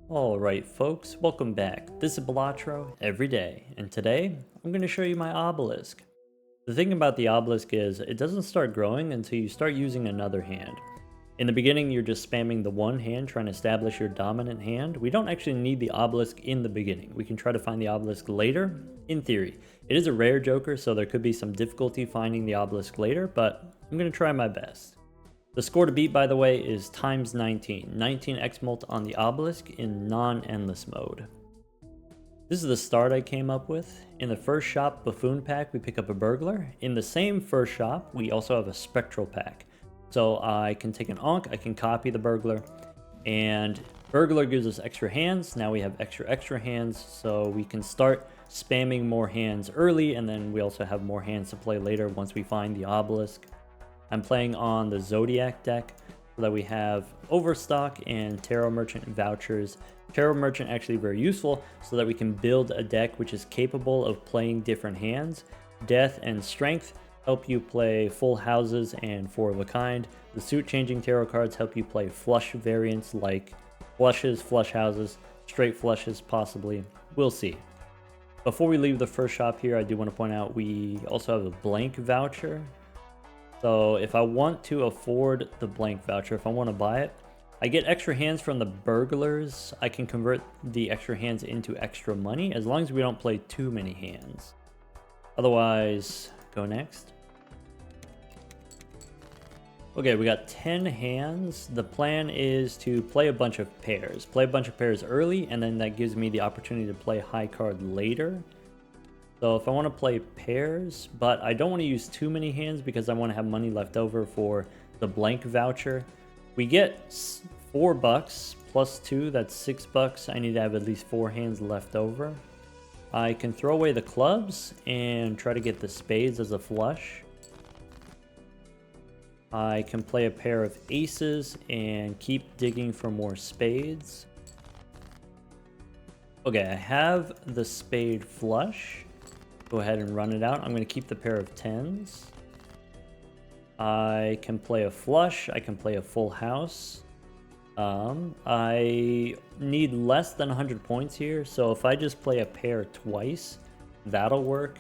Alright folks, welcome back. This is Balatro every day, and today I'm going to show you my obelisk. The thing about the obelisk is it doesn't start growing until you start using another hand. In the beginning you're just spamming the one hand trying to establish your dominant hand. We don't actually need the obelisk in the beginning. We can try to find the obelisk later, in theory. It is a rare joker, so there could be some difficulty finding the obelisk later, but I'm going to try my best. The score to beat, by the way, is times 19. 19 X-Mult on the Obelisk in non-endless mode. This is the start I came up with. In the first shop Buffoon pack, we pick up a Burglar. In the same first shop, we also have a Spectral pack. So I can take an Ankh, I can copy the Burglar, and Burglar gives us extra hands. Now we have extra hands, so we can start spamming more hands early, and then we also have more hands to play later once we find the Obelisk. I'm playing on the Zodiac deck so that we have Overstock and Tarot Merchant vouchers. Tarot Merchant actually very useful so that we can build a deck which is capable of playing different hands. Death and Strength help you play full houses and four of a kind. The suit changing tarot cards help you play flush variants like flushes, flush houses, straight flushes possibly. We'll see. Before we leave the first shop here, I do want to point out we also have a blank voucher. So if I want to afford the blank voucher, if I want to buy it, I get extra hands from the Burglars. I can convert the extra hands into extra money as long as we don't play too many hands. Otherwise, go next. Okay, we got 10 hands. The plan is to play a bunch of pairs. Play a bunch of pairs early, and then that gives me the opportunity to play high card later. So if I want to play pairs, but I don't want to use too many hands because I want to have money left over for the blank voucher. We get $4 plus 2, that's $6. I need to have at least 4 hands left over. I can throw away the clubs and try to get the spades as a flush. I can play a pair of aces and keep digging for more spades. Okay, I have the spade flush. Go ahead and run it out. I'm going to keep the pair of 10s. I can play a flush. I can play a full house. I need less than 100 points here, so if I just play a pair twice, that'll work.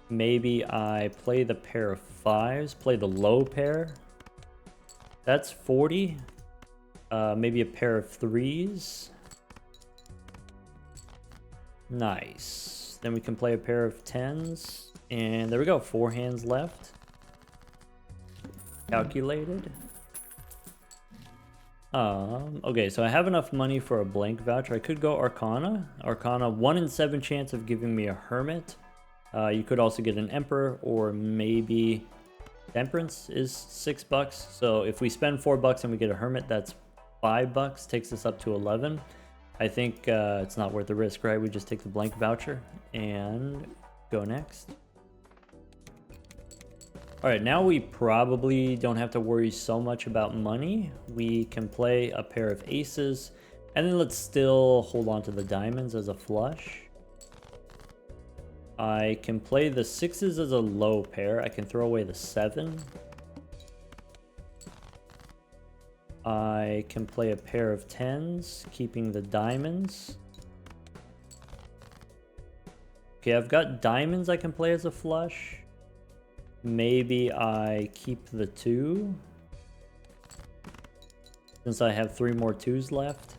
Maybe I play the pair of 5s, play the low pair. That's 40. Maybe a pair of 3s. Nice. Then we can play a pair of 10s. And there we go, 4 hands left. Calculated. Okay, so I have enough money for a blank voucher. I could go Arcana. Arcana, 1 in 7 chance of giving me a Hermit. You could also get an Emperor, or maybe Temperance is $6. So if we spend $4 and we get a Hermit, that's $5. Takes us up to 11. I think it's not worth the risk, right? We just take the blank voucher and go next. All right, now we probably don't have to worry so much about money. We can play a pair of aces, and then let's still hold on to the diamonds as a flush. I can play the 6s as a low pair. I can throw away the 7. I can play a pair of 10s, keeping the diamonds. Okay, I've got diamonds I can play as a flush. Maybe I keep the 2, since I have 3 more 2s left.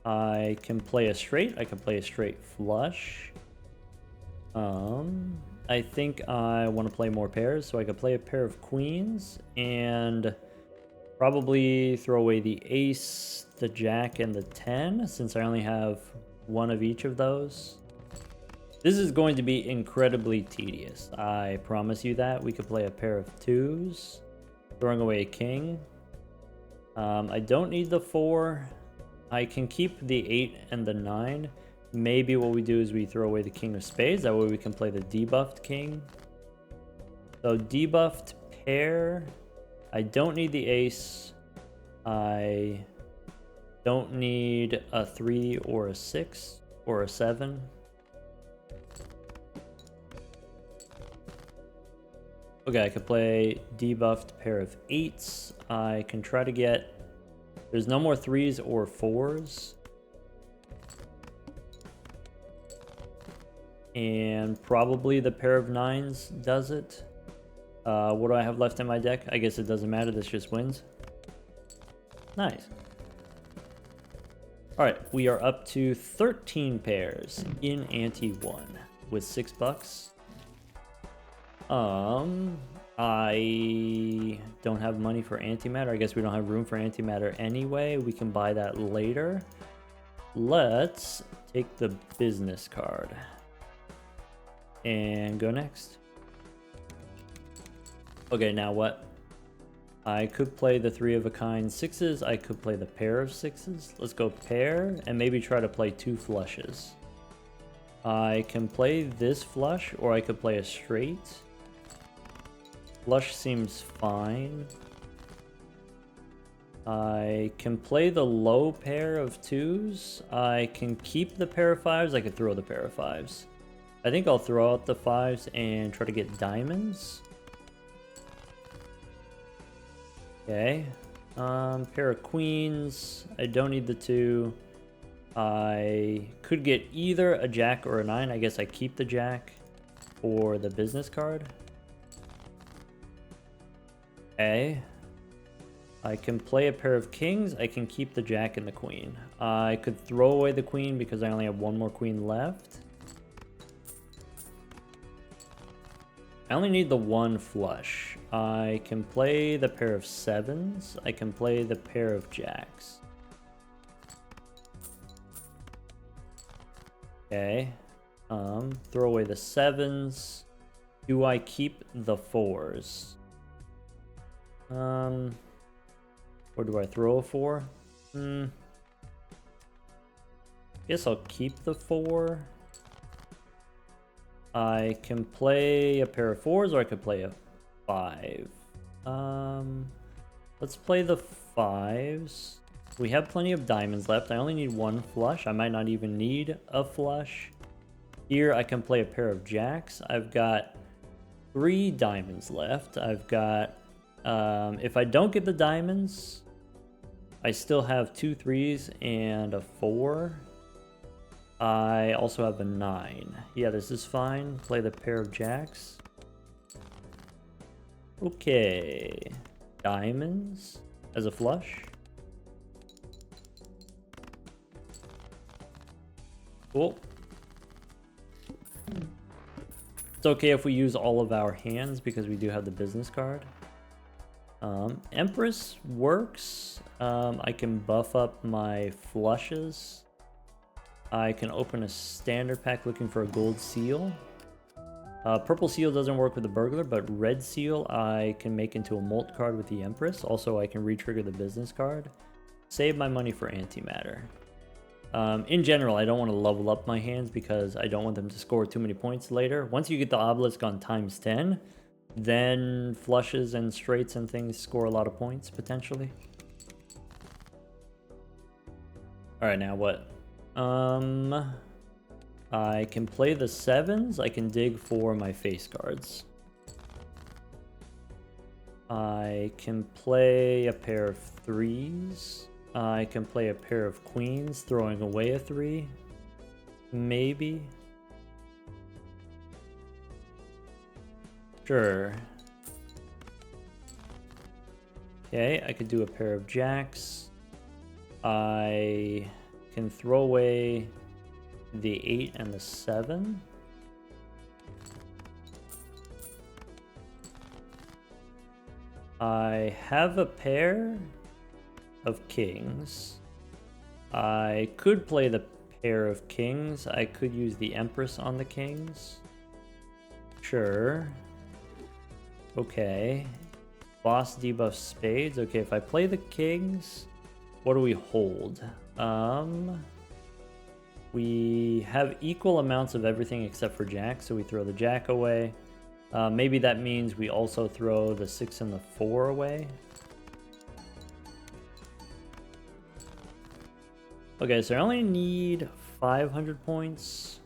I can play a straight. I can play a straight flush. I think I want to play more pairs, so I could play a pair of queens and probably throw away the ace, the jack, and the 10, since I only have 1 of each of those. This is going to be incredibly tedious. I promise you that. We could play a pair of 2s, throwing away a king. I don't need the 4. I can keep the 8 and the 9. Maybe what we do is we throw away the king of spades. That way we can play the debuffed king. So debuffed pair. I don't need the ace. I don't need a 3 or a 6 or a 7. Okay, I could play debuffed pair of 8s. I can try to get There's no more 3s or 4s. And probably the pair of 9s does it. What do I have left in my deck? I guess it doesn't matter. This just wins. Nice. Alright, we are up to 13 pairs in ante 1 with $6. I don't have money for antimatter. I guess we don't have room for antimatter anyway. We can buy that later. Let's take the business card and go next. Okay, now what? I could play the 3 of a kind 6s. I could play the pair of 6s. Let's go pair and maybe try to play 2 flushes. I can play this flush or I could play a straight. Flush seems fine. I can play the low pair of 2s. I can keep the pair of 5s. I could throw the pair of 5s. I think I'll throw out the 5s and try to get diamonds. Okay. Pair of queens. I don't need the 2. I could get either a jack or a 9. I guess I keep the jack or the business card. Okay. I can play a pair of kings. I can keep the jack and the queen. I could throw away the queen because I only have 1 more queen left. I only need the 1 flush. I can play the pair of 7s. I can play the pair of jacks. Okay. Throw away the 7s. Do I keep the 4s? Or do I throw a 4? Guess I'll keep the 4. I can play a pair of 4s or I could play a 5. Let's play the 5s. We have plenty of diamonds left. I only need 1 flush. I might not even need a flush. Here I can play a pair of jacks. I've got 3 diamonds left. I've got, if I don't get the diamonds, I still have 2 3s and a 4. I also have a 9. Yeah, this is fine. Play the pair of jacks. Okay. Diamonds as a flush. Cool. It's okay if we use all of our hands because we do have the business card. Empress works. I can buff up my flushes. I can open a standard pack looking for a gold seal. Purple seal doesn't work with the burglar, but red seal I can make into a molt card with the Empress. Also, I can re-trigger the business card. Save my money for antimatter. In general, I don't want to level up my hands because I don't want them to score too many points later. Once you get the obelisk on times 10, then flushes and straights and things score a lot of points, potentially. Alright, now what? I can play the 7s. I can dig for my face cards. I can play a pair of 3s. I can play a pair of queens, throwing away a 3. Maybe. Sure. Okay, I could do a pair of jacks. I can throw away the 8 and the 7. I have a pair of kings. I could play the pair of kings. I could use the Empress on the kings. Sure. Okay. Boss debuff spades. Okay, if I play the kings, what do we hold? We have equal amounts of everything except for jack, so we throw the jack away. Maybe that means we also throw the 6 and the 4 away. Okay, so I only need 500 points.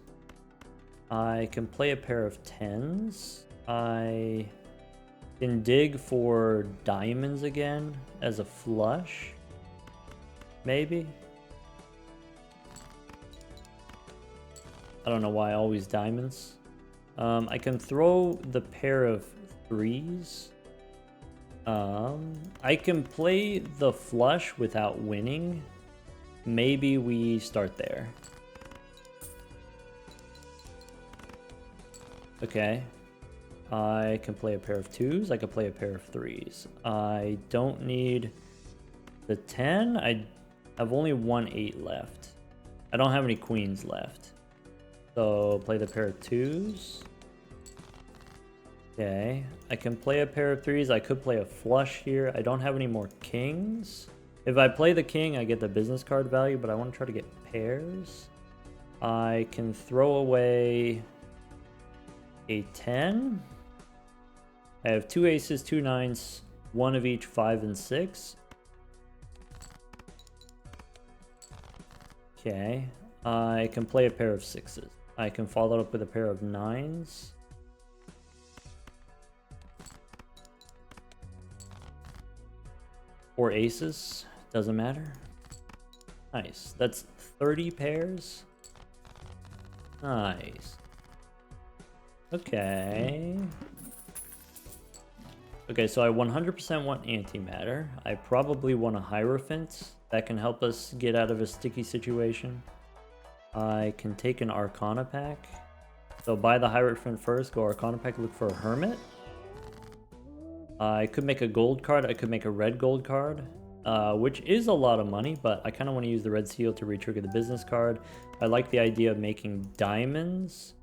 I can play a pair of 10s. I can dig for diamonds again as a flush. maybe. I don't know why always diamonds. I can throw the pair of 3s. I can play the flush without winning. Maybe we start there. Okay. I can play a pair of 2s. I can play a pair of 3s. I don't need the 10. I have only 1 8 left. I don't have any queens left. So play the pair of 2s. Okay. I can play a pair of 3s. I could play a flush here. I don't have any more kings. If I play the king, I get the business card value, but I want to try to get pairs. I can throw away a 10. I have 2 aces, 2 9s, 1 of each, 5 and 6. Okay. I can play a pair of 6s. I can follow up with a pair of 9s. Or aces. Doesn't matter. Nice. That's 30 pairs. Nice. Okay. Okay, so I 100% want antimatter. I probably want a Hierophant. That can help us get out of a sticky situation. I can take an Arcana pack. So buy the Hierophant first, go Arcana pack, look for a Hermit. I could make a gold card. I could make a red gold card, which is a lot of money, but I kind of want to use the red seal to retrigger the business card. I like the idea of making diamonds,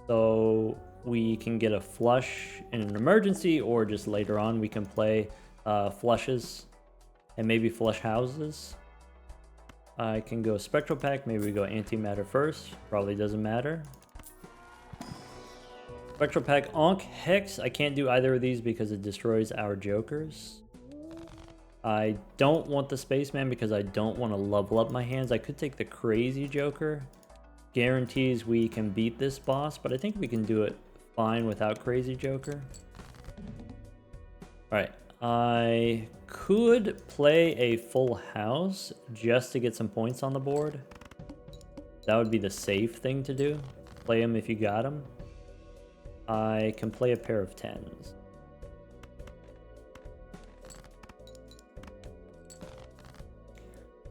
so we can get a flush in an emergency, or just later on we can play flushes and maybe flush houses. I can go spectral pack. Maybe we go antimatter first. Probably doesn't matter. Spectral pack, Ankh, Hex. I can't do either of these because it destroys our jokers. I don't want the Spaceman because I don't want to level up my hands. I could take the Crazy Joker. Guarantees we can beat this boss, but I think we can do it fine without Crazy Joker. Alright, I could play a full house just to get some points on the board. That would be the safe thing to do. Play him if you got him. I can play a pair of 10s.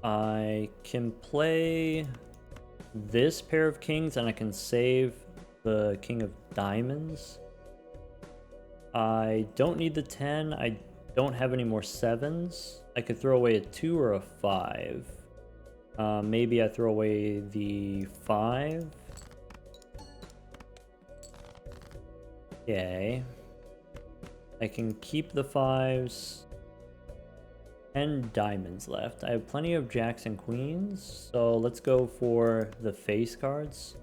I can play this pair of kings and I can save the king of diamonds. I don't need the 10. I don't have any more 7s. I could throw away a 2 or a 5. Maybe I throw away the 5. Okay. I can keep the 5s. 10 diamonds left. I have plenty of jacks and queens, so let's go for the face cards.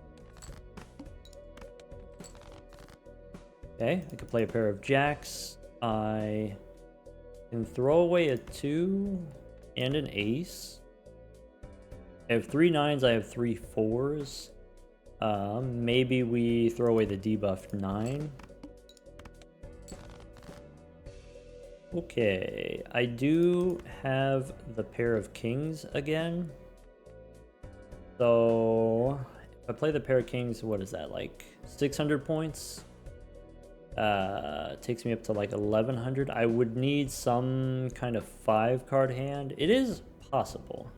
Okay, I can play a pair of jacks. I can throw away a 2 and an ace. I have 3 9s, I have 3 4s. Maybe we throw away the debuffed 9. Okay, I do have the pair of kings again. So if I play the pair of kings, what is that, like 600 points? Takes me up to like 1100. I would need some kind of 5-card hand. It is possible.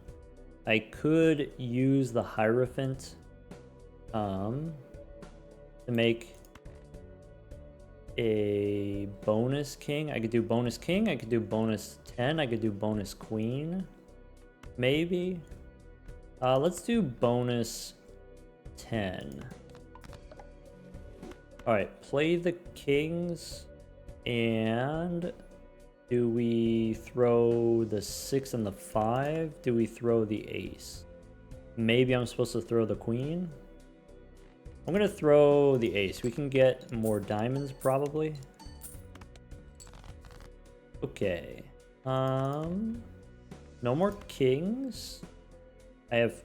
I could use the Hierophant to make a bonus king. I could do bonus king, I could do bonus 10, I could do bonus queen, maybe. Let's do bonus 10. Alright, play the kings, and do we throw the 6 and the 5? Do we throw the ace? Maybe I'm supposed to throw the queen? I'm gonna throw the ace. We can get more diamonds probably. Okay. No more kings. I have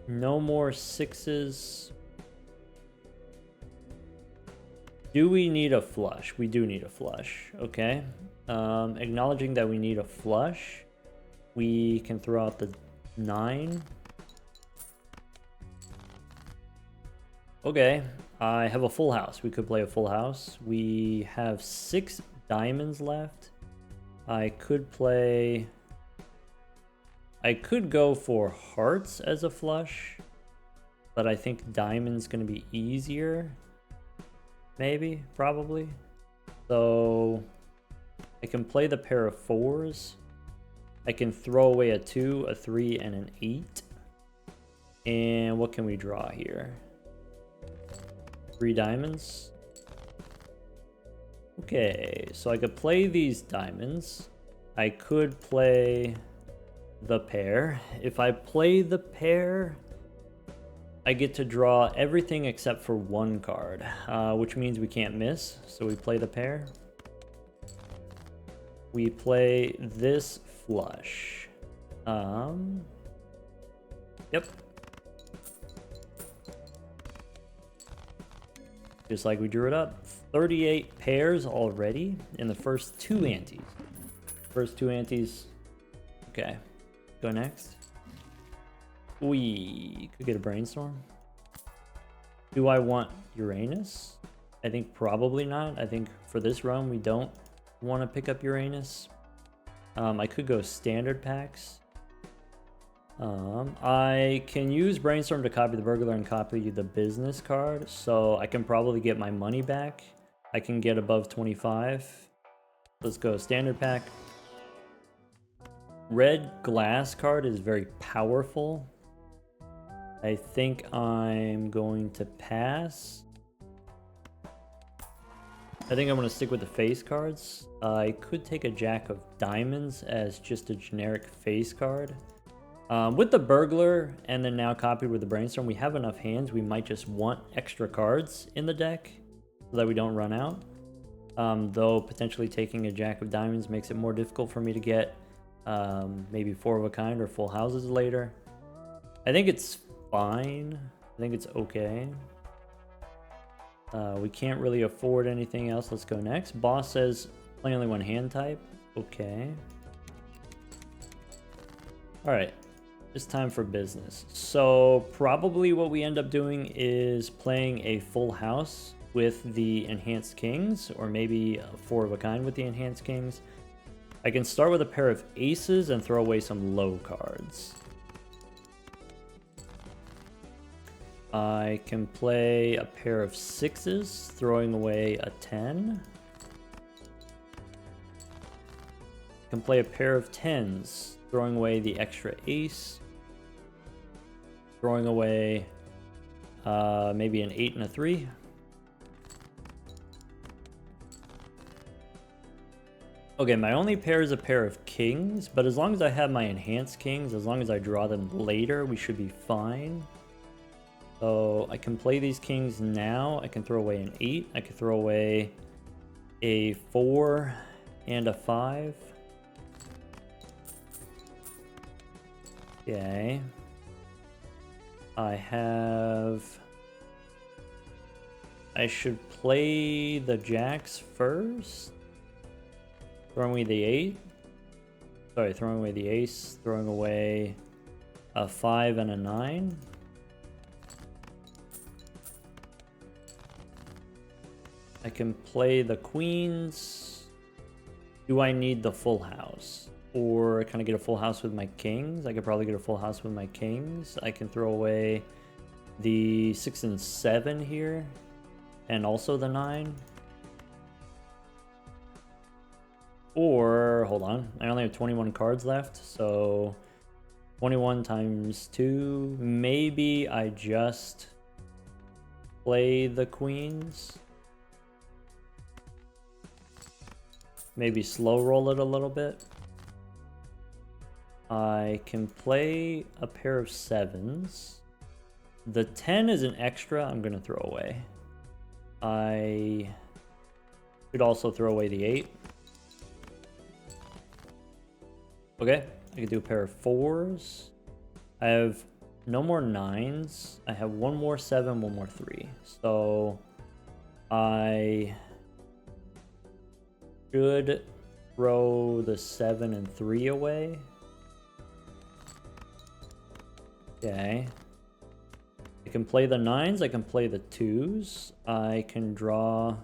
no more 6s. Do we need a flush? We do need a flush. Okay. Acknowledging that we need a flush, we can throw out the 9. Okay, I have a full house. We could play a full house. We have 6 diamonds left. I could go for hearts as a flush, but I think diamond's gonna be easier. Maybe, probably. So I can play the pair of 4s. I can throw away a 2, a 3, and an 8. And what can we draw here? 3 diamonds. Okay, so I could play these diamonds. I could play the pair. If I play the pair, I get to draw everything except for 1 card, which means we can't miss. So we play the pair. We play this flush. Yep. Just like we drew it up. 38 pairs already in the first 2 antes. First 2 antes. Okay. Go next. We could get a brainstorm. Do I want Uranus? I think probably not. I think for this run we don't want to pick up Uranus. I could go standard packs. I can use brainstorm to copy the burglar and copy the business card, so I can probably get my money back. I can get above 25. Let's go standard pack. Red glass card is very powerful. I think I'm going to pass. I think I'm going to stick with the face cards. I could take a jack of diamonds as just a generic face card. With the burglar and then now copied with the brainstorm, we have enough hands. We might just want extra cards in the deck so that we don't run out. Though potentially taking a jack of diamonds makes it more difficult for me to get maybe 4 of a kind or full houses later. I think it's fine. I think it's okay. We can't really afford anything else. Let's go next. Boss says play only 1 hand type. Okay. All right. It's time for business. So probably what we end up doing is playing a full house with the enhanced kings, or maybe a 4 of a kind with the enhanced kings. I can start with a pair of aces and throw away some low cards. I can play a pair of 6s, throwing away a 10. I can play a pair of 10s, throwing away the extra ace. Throwing away maybe an 8 and a 3. Okay, my only pair is a pair of kings, but as long as I have my enhanced kings, as long as I draw them later, we should be fine. So I can play these kings now. I can throw away an 8. I can throw away a 4 and a 5. Okay. I should play the jacks first. Throwing away the 8. Sorry, throwing away the ace. Throwing away a 5 and a 9. I can play the queens. Do I need the full house? Or can I get a full house with my kings? I could probably get a full house with my kings. I can throw away the 6 and 7 here. And also the 9. Or, hold on, I only have 21 cards left. So 21 times 2. Maybe I just play the queens. Maybe slow roll it a little bit. I can play a pair of 7s. The 10 is an extra I'm going to throw away. I should also throw away the 8. Okay, I can do a pair of 4s. I have no more 9s. I have 1 more 7, 1 more 3. So I should throw the 7 and 3 away. Okay. I can play the 9s, I can play the 2s. I can draw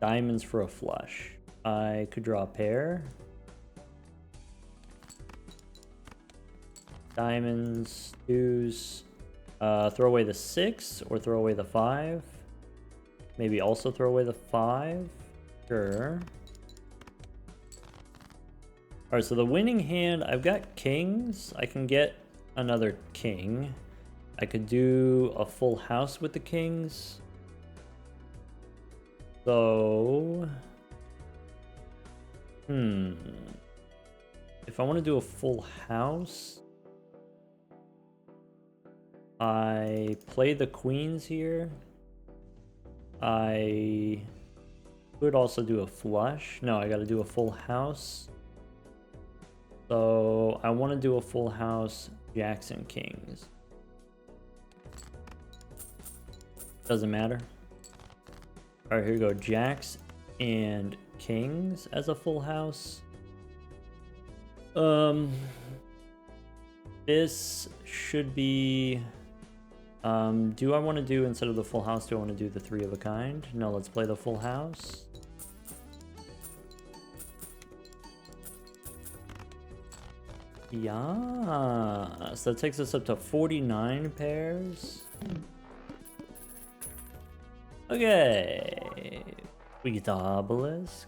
diamonds for a flush. I could draw a pair. Diamonds, 2s. Throw away the 6 or throw away the 5. Maybe also throw away the 5. Sure. Alright, so the winning hand, I've got kings. I can get another king. I could do a full house with the kings. So... If I want to do a full house... I play the queens here. I could also do a flush. No, I gotta do a full house. So I want to do a full house jacks and kings. Doesn't matter. Alright, here we go. Jacks and kings as a full house. This should be... do I want to do, instead of the full house, do I want to do the 3 of a kind? No, let's play the full house. Yeah, so that takes us up to 49 pairs. Okay, we get the Obelisk.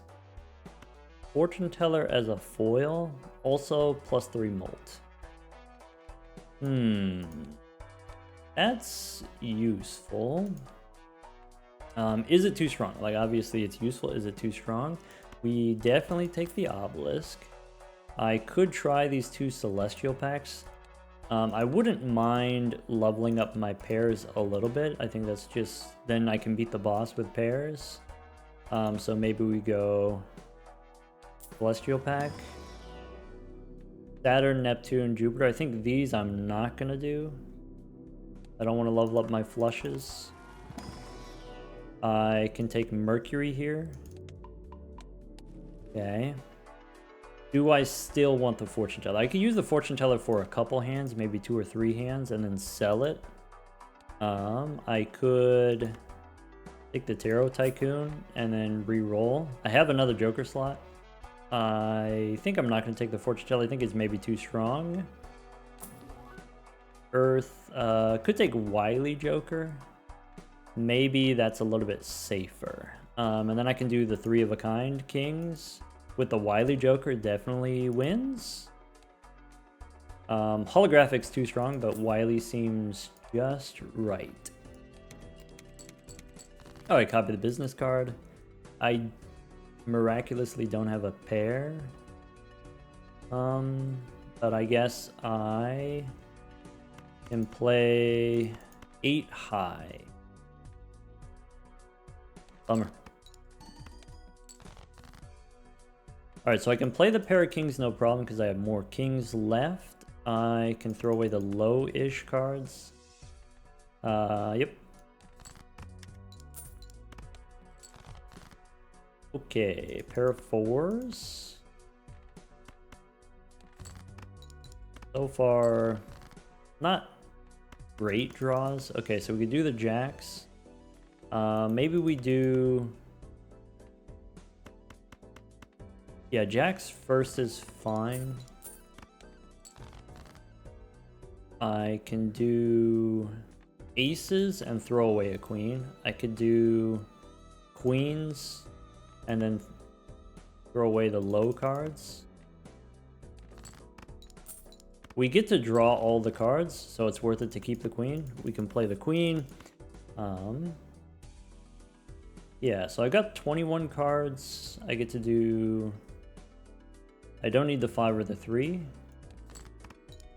Fortune Teller as a foil, also +3 molt. That's useful. Is it too strong? Like, obviously it's useful. Is it too strong? We definitely take the Obelisk. I could try these 2 Celestial packs. I wouldn't mind leveling up my pairs a little bit. I think that's just... then I can beat the boss with pairs. So maybe we go... Celestial pack. Saturn, Neptune, Jupiter. I think these I'm not going to do. I don't want to level up my flushes. I can take Mercury here. Okay. Do I still want the Fortune Teller? I could use the Fortune Teller for a couple hands, maybe 2 or 3 hands, and then sell it. I could take the Tarot Tycoon and then re-roll. I have another Joker slot. I think I'm not going to take the Fortune Teller. I think it's maybe too strong. Earth. Could take Wily Joker. Maybe that's a little bit safer. And then I can do the 3 of a kind kings. With the Wily Joker, definitely wins. Holographic's too strong, but Wily seems just right. Oh, I copied the business card. I miraculously don't have a pair. But I guess I can play 8 high. Bummer. Alright, so I can play the pair of kings no problem because I have more kings left. I can throw away the low-ish cards. Yep. Okay, pair of 4s. So far, not great draws. Okay, so we could do the jacks. Maybe we do... yeah, jacks first is fine. I can do aces and throw away a queen. I could do queens and then throw away the low cards. We get to draw all the cards, so it's worth it to keep the queen. We can play the queen. Yeah, so I got 21 cards. I get to do... I don't need the 5 or the 3.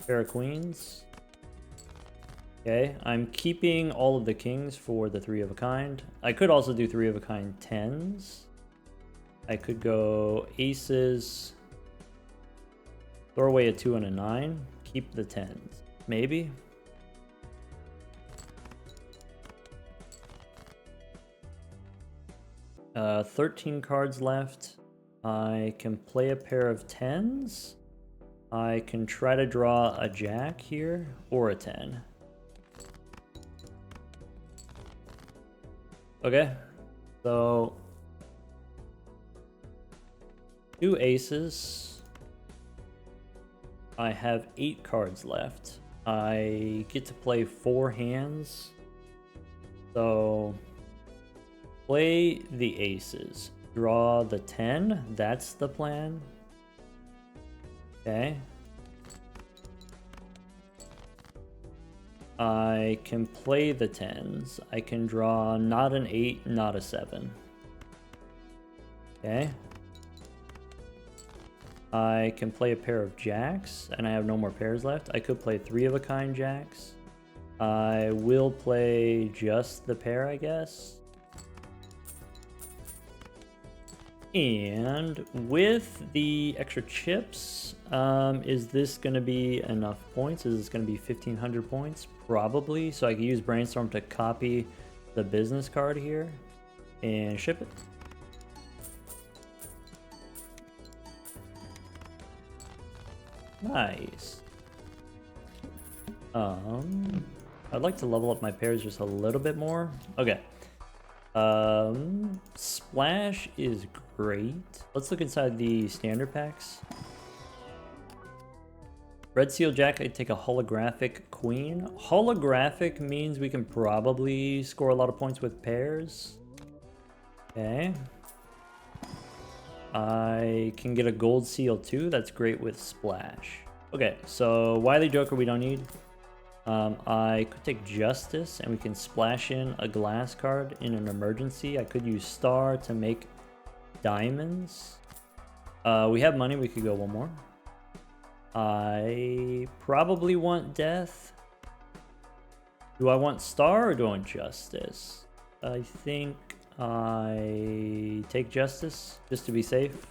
Pair of queens. Okay, I'm keeping all of the kings for the 3 of a kind. I could also do 3 of a kind 10s. I could go aces. Throw away a 2 and a 9. Keep the 10s. Maybe. Uh, 13 cards left. I can play a pair of 10s. I can try to draw a jack here or a 10. Okay, so 2 aces. I have 8 cards left. I get to play 4 hands. So play the aces. Draw the 10. That's the plan. Okay. I can play the 10s. I can draw not an 8, not a 7. Okay. I can play a pair of jacks, and I have no more pairs left. I could play 3 of a kind jacks. I will play just the pair, I guess. And with the extra chips, is this going to be enough points? Is this going to be 1,500 points? Probably. So I can use Brainstorm to copy the business card here and ship it. Nice. I'd like to level up my pairs just a little bit more. Okay. Splash is great. Let's look inside the standard packs. Red Seal Jack, I take a holographic queen. Holographic means we can probably score a lot of points with pairs. Okay. I can get a gold seal too. That's great with splash. Okay, so Wily Joker we don't need. I could take Justice and we can splash in a glass card in an emergency. I could use Star to make diamonds. We have money, we could go one more. I probably want Death. Do I want Star or do I want Justice? I think I take Justice just to be safe.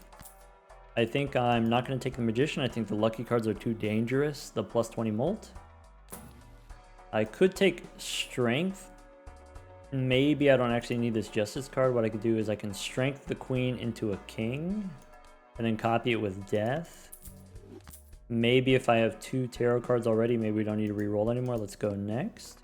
I think I'm not going to take the Magician. I think the lucky cards are too dangerous. The plus 20 Molt. I could take Strength. Maybe I don't actually need this Justice card. What I could do is I can Strength the Queen into a King and then copy it with Death. Maybe if I have 2 tarot cards already, maybe we don't need to re-roll anymore. Let's go next.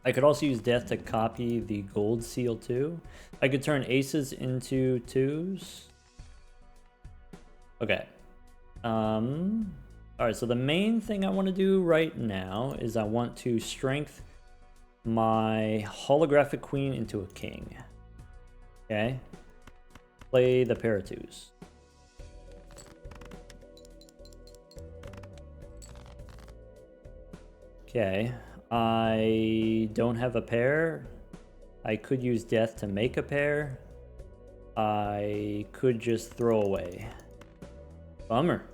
I could also use Death to copy the gold seal too. I could turn aces into 2s. Okay. Alright, so the main thing I want to do right now is I want to strength my holographic queen into a king. Okay. Play the pair of 2s. Okay. I don't have a pair. I could use Death to make a pair. I could just throw away. Bummer.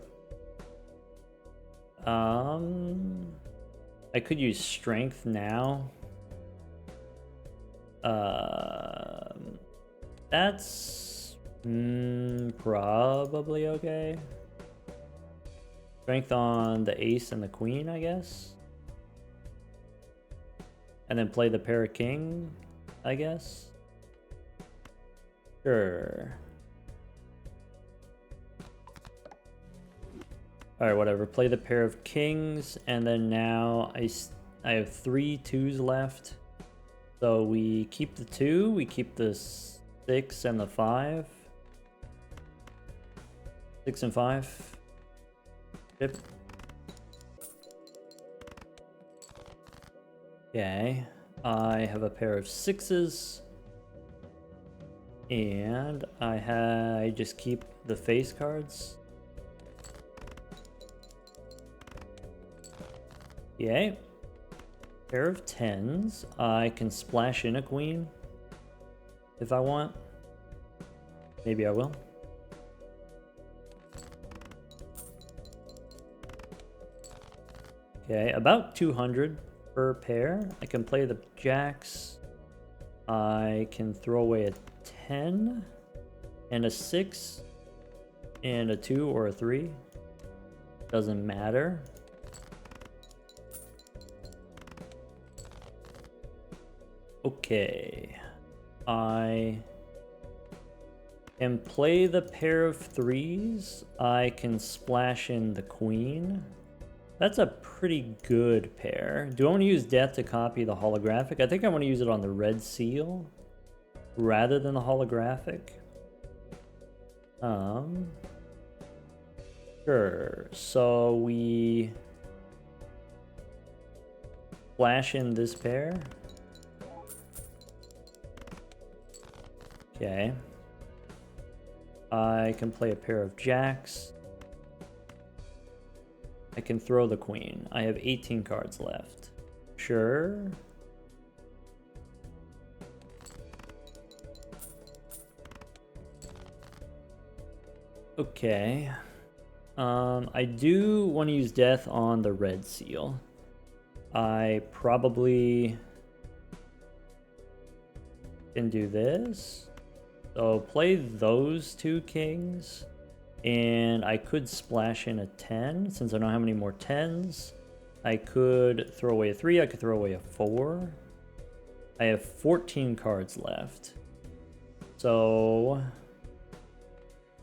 I could use Strength now. That's probably okay. Strength on the ace and the queen, I guess. And then play the pair of king, I guess. Sure. Alright, whatever. Play the pair of kings, and then now I have 3 2s left. So we keep the 2, we keep the 6 and the 5. 6 and 5. Yep. Okay, I have a pair of 6s. And I just keep the face cards. Yay. Pair of 10s. I can splash in a queen if I want. Maybe I will. Okay, about 200 per pair. I can play the jacks. I can throw away a 10 and a 6 and a 2 or a 3. Doesn't matter. Okay, I and play the pair of threes, I can splash in the queen. That's a pretty good pair. Do I want to use death to copy the holographic? I think I want to use it on the red seal rather than the holographic. Sure. So we flash in this pair. Okay. I can play a pair of jacks. I can throw the queen. I have 18 cards left. Sure. Okay. I do want to use death on the red seal. I probably can do this. So play those two kings, and I could splash in a 10 since I don't have any more 10s. I could throw away a 3, I could throw away a 4. I have 14 cards left. So,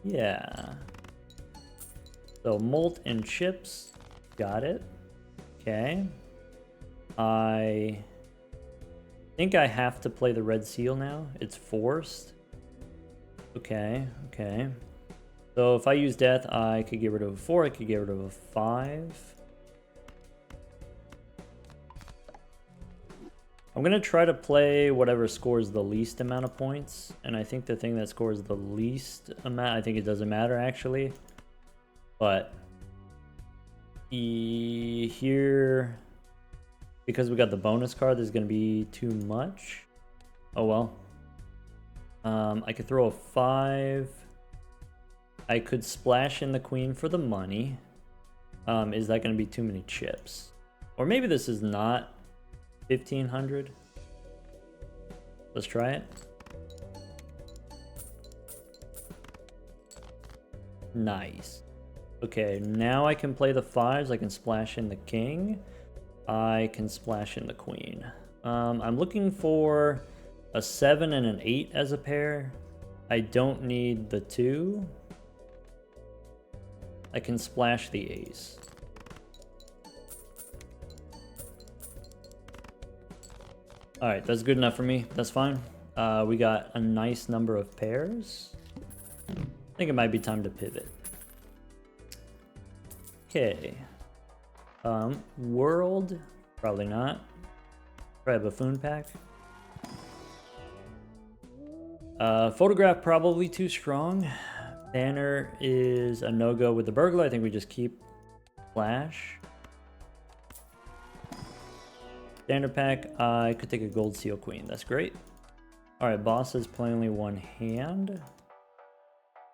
yeah. So molt and chips, got it. Okay. I think I have to play the red seal now. It's forced. Okay, okay. So if I use death, I could get rid of a 4, I could get rid of a 5. I'm gonna try to play whatever scores the least amount of points, and I think the thing that scores the least amount, I think it doesn't matter actually. But here, because we got the bonus card, there's gonna be too much. Oh well. I could throw a 5. I could splash in the queen for the money. Is that gonna be too many chips? Or maybe this is not 1500. Let's try it. Nice. Okay, now I can play the 5s. I can splash in the king. I can splash in the queen. I'm looking for a 7 and an 8 as a pair. I don't need the 2. I can splash the ace. Alright, that's good enough for me. That's fine. We got a nice number of pairs. I think it might be time to pivot. Okay. World, probably not. Try a buffoon pack. Photograph, probably too strong. Banner is a no-go with the burglar. I think we just keep flash. Standard pack, I could take a gold seal queen. That's great. Alright, boss is playing only one hand.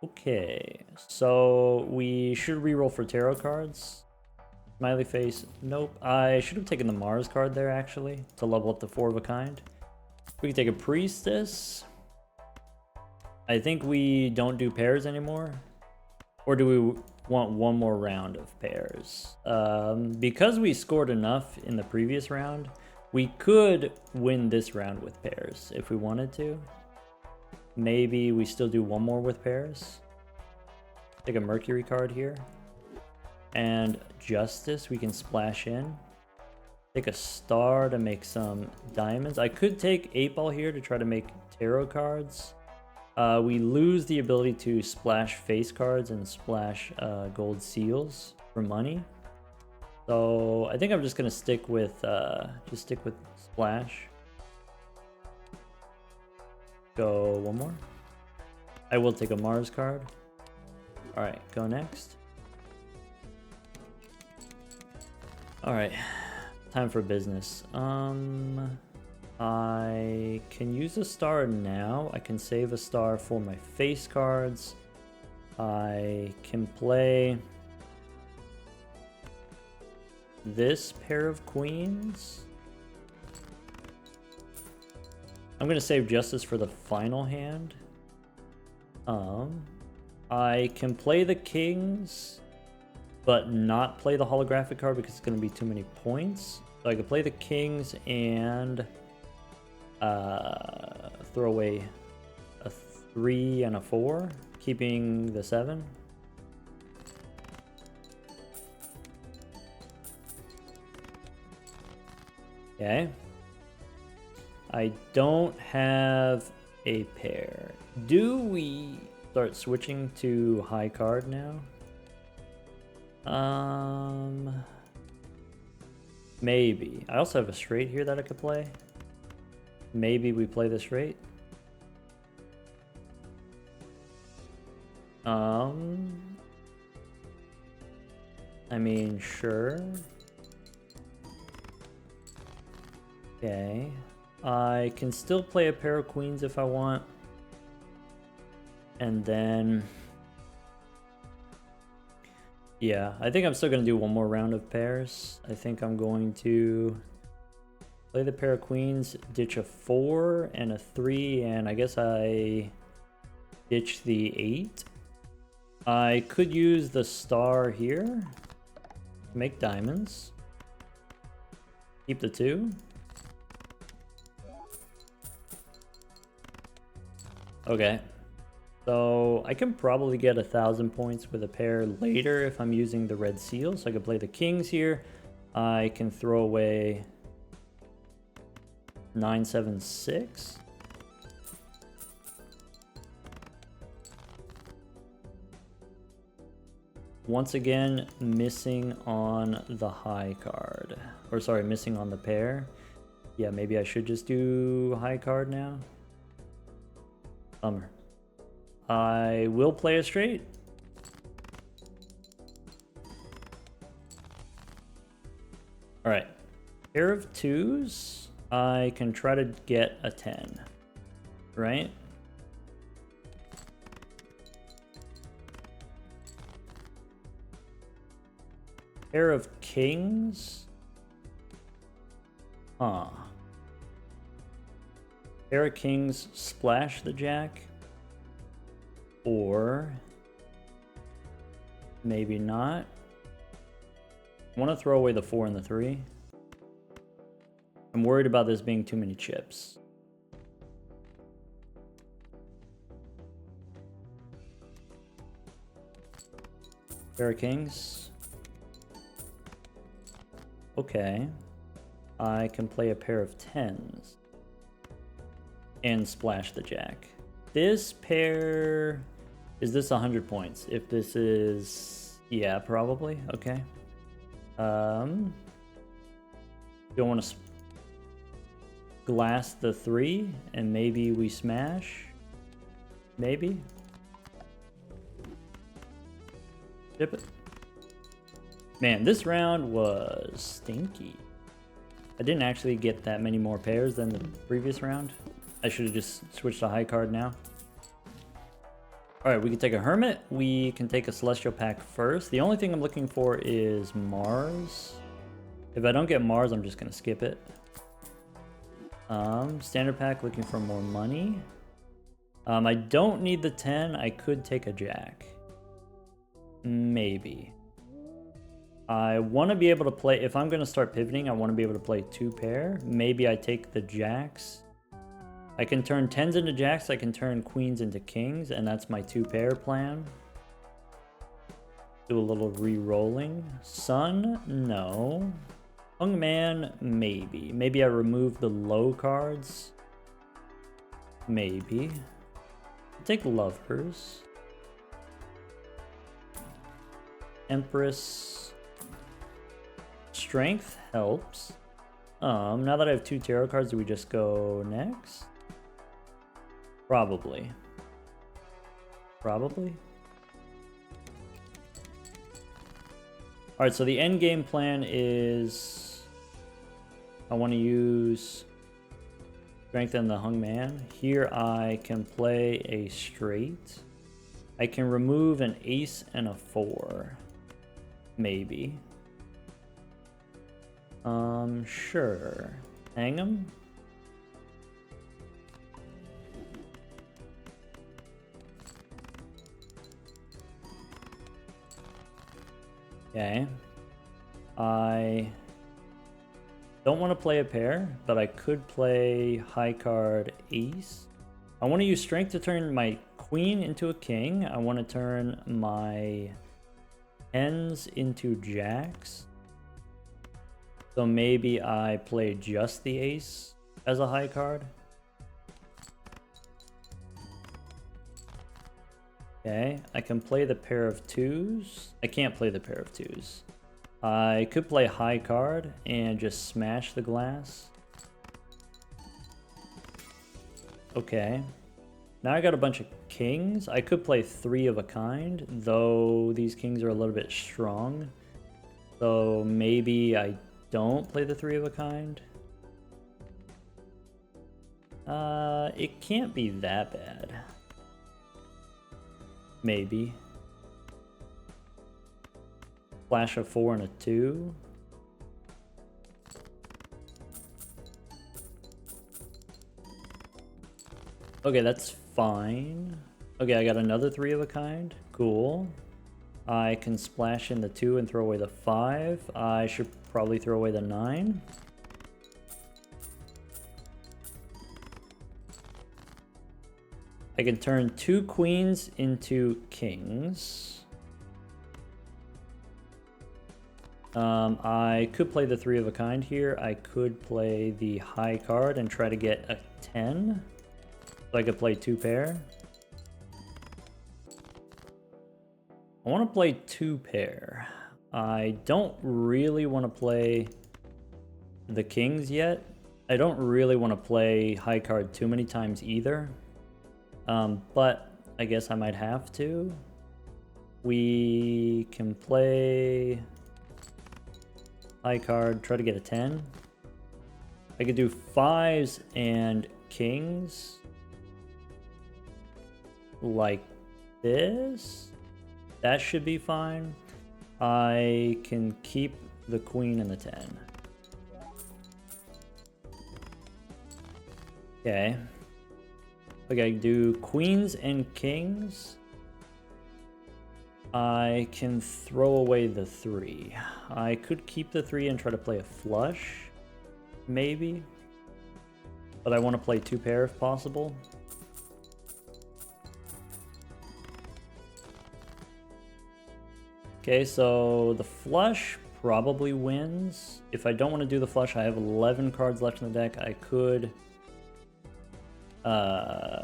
Okay, so we should reroll for tarot cards. Smiley face, nope. I should have taken the Mars card there actually to level up the 4 of a kind. We can take a priestess. I think we don't do pairs anymore. Or do we want one more round of pairs? Because we scored enough in the previous round, we could win this round with pairs if we wanted to. Maybe we still do one more with pairs. Take a Mercury card here. And Justice, we can splash in. Take a star to make some diamonds. I could take 8-ball here to try to make tarot cards. We lose the ability to splash face cards and splash gold seals for money. So I think I'm just gonna stick with splash. Go one more. I will take a Mars card. All right, go next. All right, time for business. I can use a star now. I can save a star for my face cards. I can play this pair of queens. I'm gonna save Justice for the final hand. I can play the kings, but not play the holographic card because it's gonna be too many points. So I can play the kings and throw away a 3 and a 4, keeping the 7. Okay. I don't have a pair. Do we start switching to high card now? Maybe. I also have a straight here that I could play. Maybe we play the straight. I mean, sure. Okay. I can still play a pair of queens if I want. And then... yeah, I think I'm still going to do one more round of pairs. I think I'm going to play the pair of queens, ditch a 4 and a 3, and I guess I ditch the 8. I could use the star here to make diamonds. Keep the 2. Okay. So I can probably get 1,000 points with a pair later if I'm using the red seal. So I can play the kings here. I can throw away 976. Once again, missing on the high card. Or sorry, missing on the pair. Yeah, maybe I should just do high card now. Bummer. I will play a straight. All right, pair of 2s. I can try to get a 10, right? Pair of kings. Huh. Pair of kings splash the jack. Or maybe not. I want to throw away the 4 and the 3. I'm worried about this being too many chips. Pair of kings. Okay. I can play a pair of 10s. And splash the jack. This pair... is this 100 points? If this is... yeah, probably. Okay. Don't want to glass the 3 and maybe we smash. Maybe. Chip it. Man, this round was stinky. I didn't actually get that many more pairs than the previous round. I should have just switched to high card now. Alright, we can take a Hermit. We can take a Celestial Pack first. The only thing I'm looking for is Mars. If I don't get Mars, I'm just going to skip it. Standard Pack, looking for more money. I don't need the 10. I could take a Jack. Maybe. I want to be able to play... if I'm going to start pivoting, I want to be able to play 2 pair. Maybe I take the Jacks. I can turn 10s into jacks, I can turn queens into kings, and that's my 2 pair plan. Do a little re-rolling. Sun? No. Hungman? Maybe. Maybe I remove the low cards. Maybe. Take lovers. Empress. Strength helps. Now that I have 2 tarot cards, do we just go next? Probably. Probably. Alright, so the end game plan is... I want to use Strengthen the Hungman. Here I can play a straight. I can remove an ace and a 4. Maybe. Sure. Hang him? Okay. I don't want to play a pair, but I could play high card ace. I want to use strength to turn my queen into a king. I want to turn my tens into jacks. So maybe I play just the ace as a high card. Okay, I can play the pair of twos. I can't play the pair of twos. I could play high card and just smash the glass. Okay. Now I got a bunch of kings. I could play three of a kind, though these kings are a little bit strong. So maybe I don't play the three of a kind. It can't be that bad. Maybe. Flash a 4 and a 2. Okay, that's fine. Okay, I got another 3 of a kind. Cool. I can splash in the 2 and throw away the 5. I should probably throw away the 9. I can turn 2 queens into kings. I could play the 3 of a kind here. I could play the high card and try to get a 10. So I could play 2 pair. I want to play 2 pair. I don't really want to play the kings yet. I don't really want to play high card too many times either. But I guess I might have to. We can play high card, try to get a 10. I could do 5s and kings. Like this. That should be fine. I can keep the queen and the 10. Okay. Okay, I do queens and kings. I can throw away the 3. I could keep the 3 and try to play a flush. Maybe. But I want to play 2 pair if possible. Okay, so the flush probably wins. If I don't want to do the flush, I have 11 cards left in the deck. I could...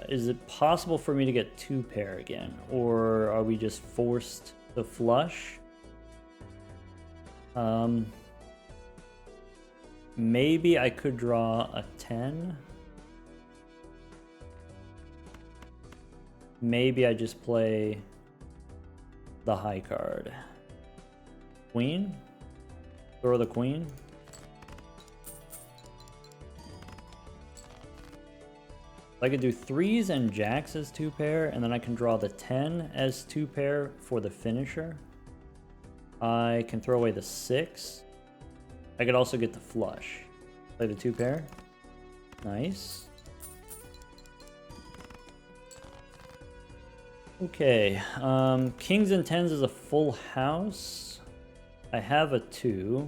is it possible for me to get 2 pair again? Or are we just forced to flush? Maybe I could draw a 10. Maybe I just play the high card. Queen? Throw the queen. I could do 3s and jacks as 2 pair, and then I can draw the 10 as 2 pair for the finisher. I can throw away the 6. I could also get the flush. Play the 2 pair. Nice. Okay, kings and 10s is a full house. I have a 2.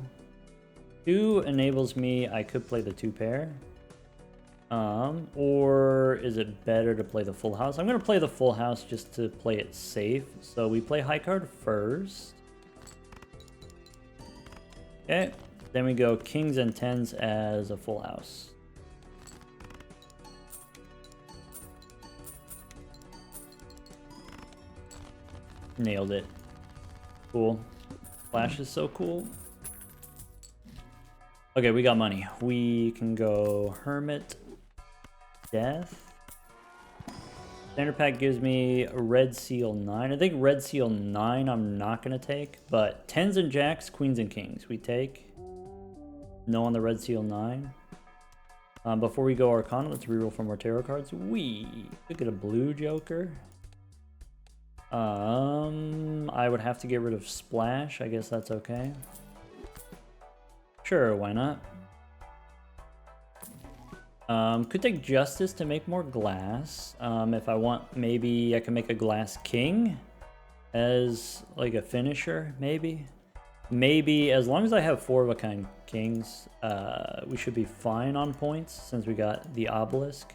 2 enables me, I could play the 2 pair. Or is it better to play the full house? I'm going to play the full house just to play it safe. So we play high card first. Okay, then we go kings and 10s as a full house. Nailed it. Cool. Flash is so cool. Okay, we got money. We can go Hermit, Death. Standard pack gives me a Red Seal 9. I think Red Seal 9 I'm not going to take, but 10s and jacks, queens and kings we take. No on the Red Seal 9. Before we go Arcana, let's reroll for more tarot cards. We could get a blue Joker. I would have to get rid of Splash. I guess that's okay. Sure, why not? Could take Justice to make more glass. If I want, maybe I can make a Glass King as like a finisher, maybe. Maybe, as long as I have 4 of a kind kings, we should be fine on points since we got the Obelisk.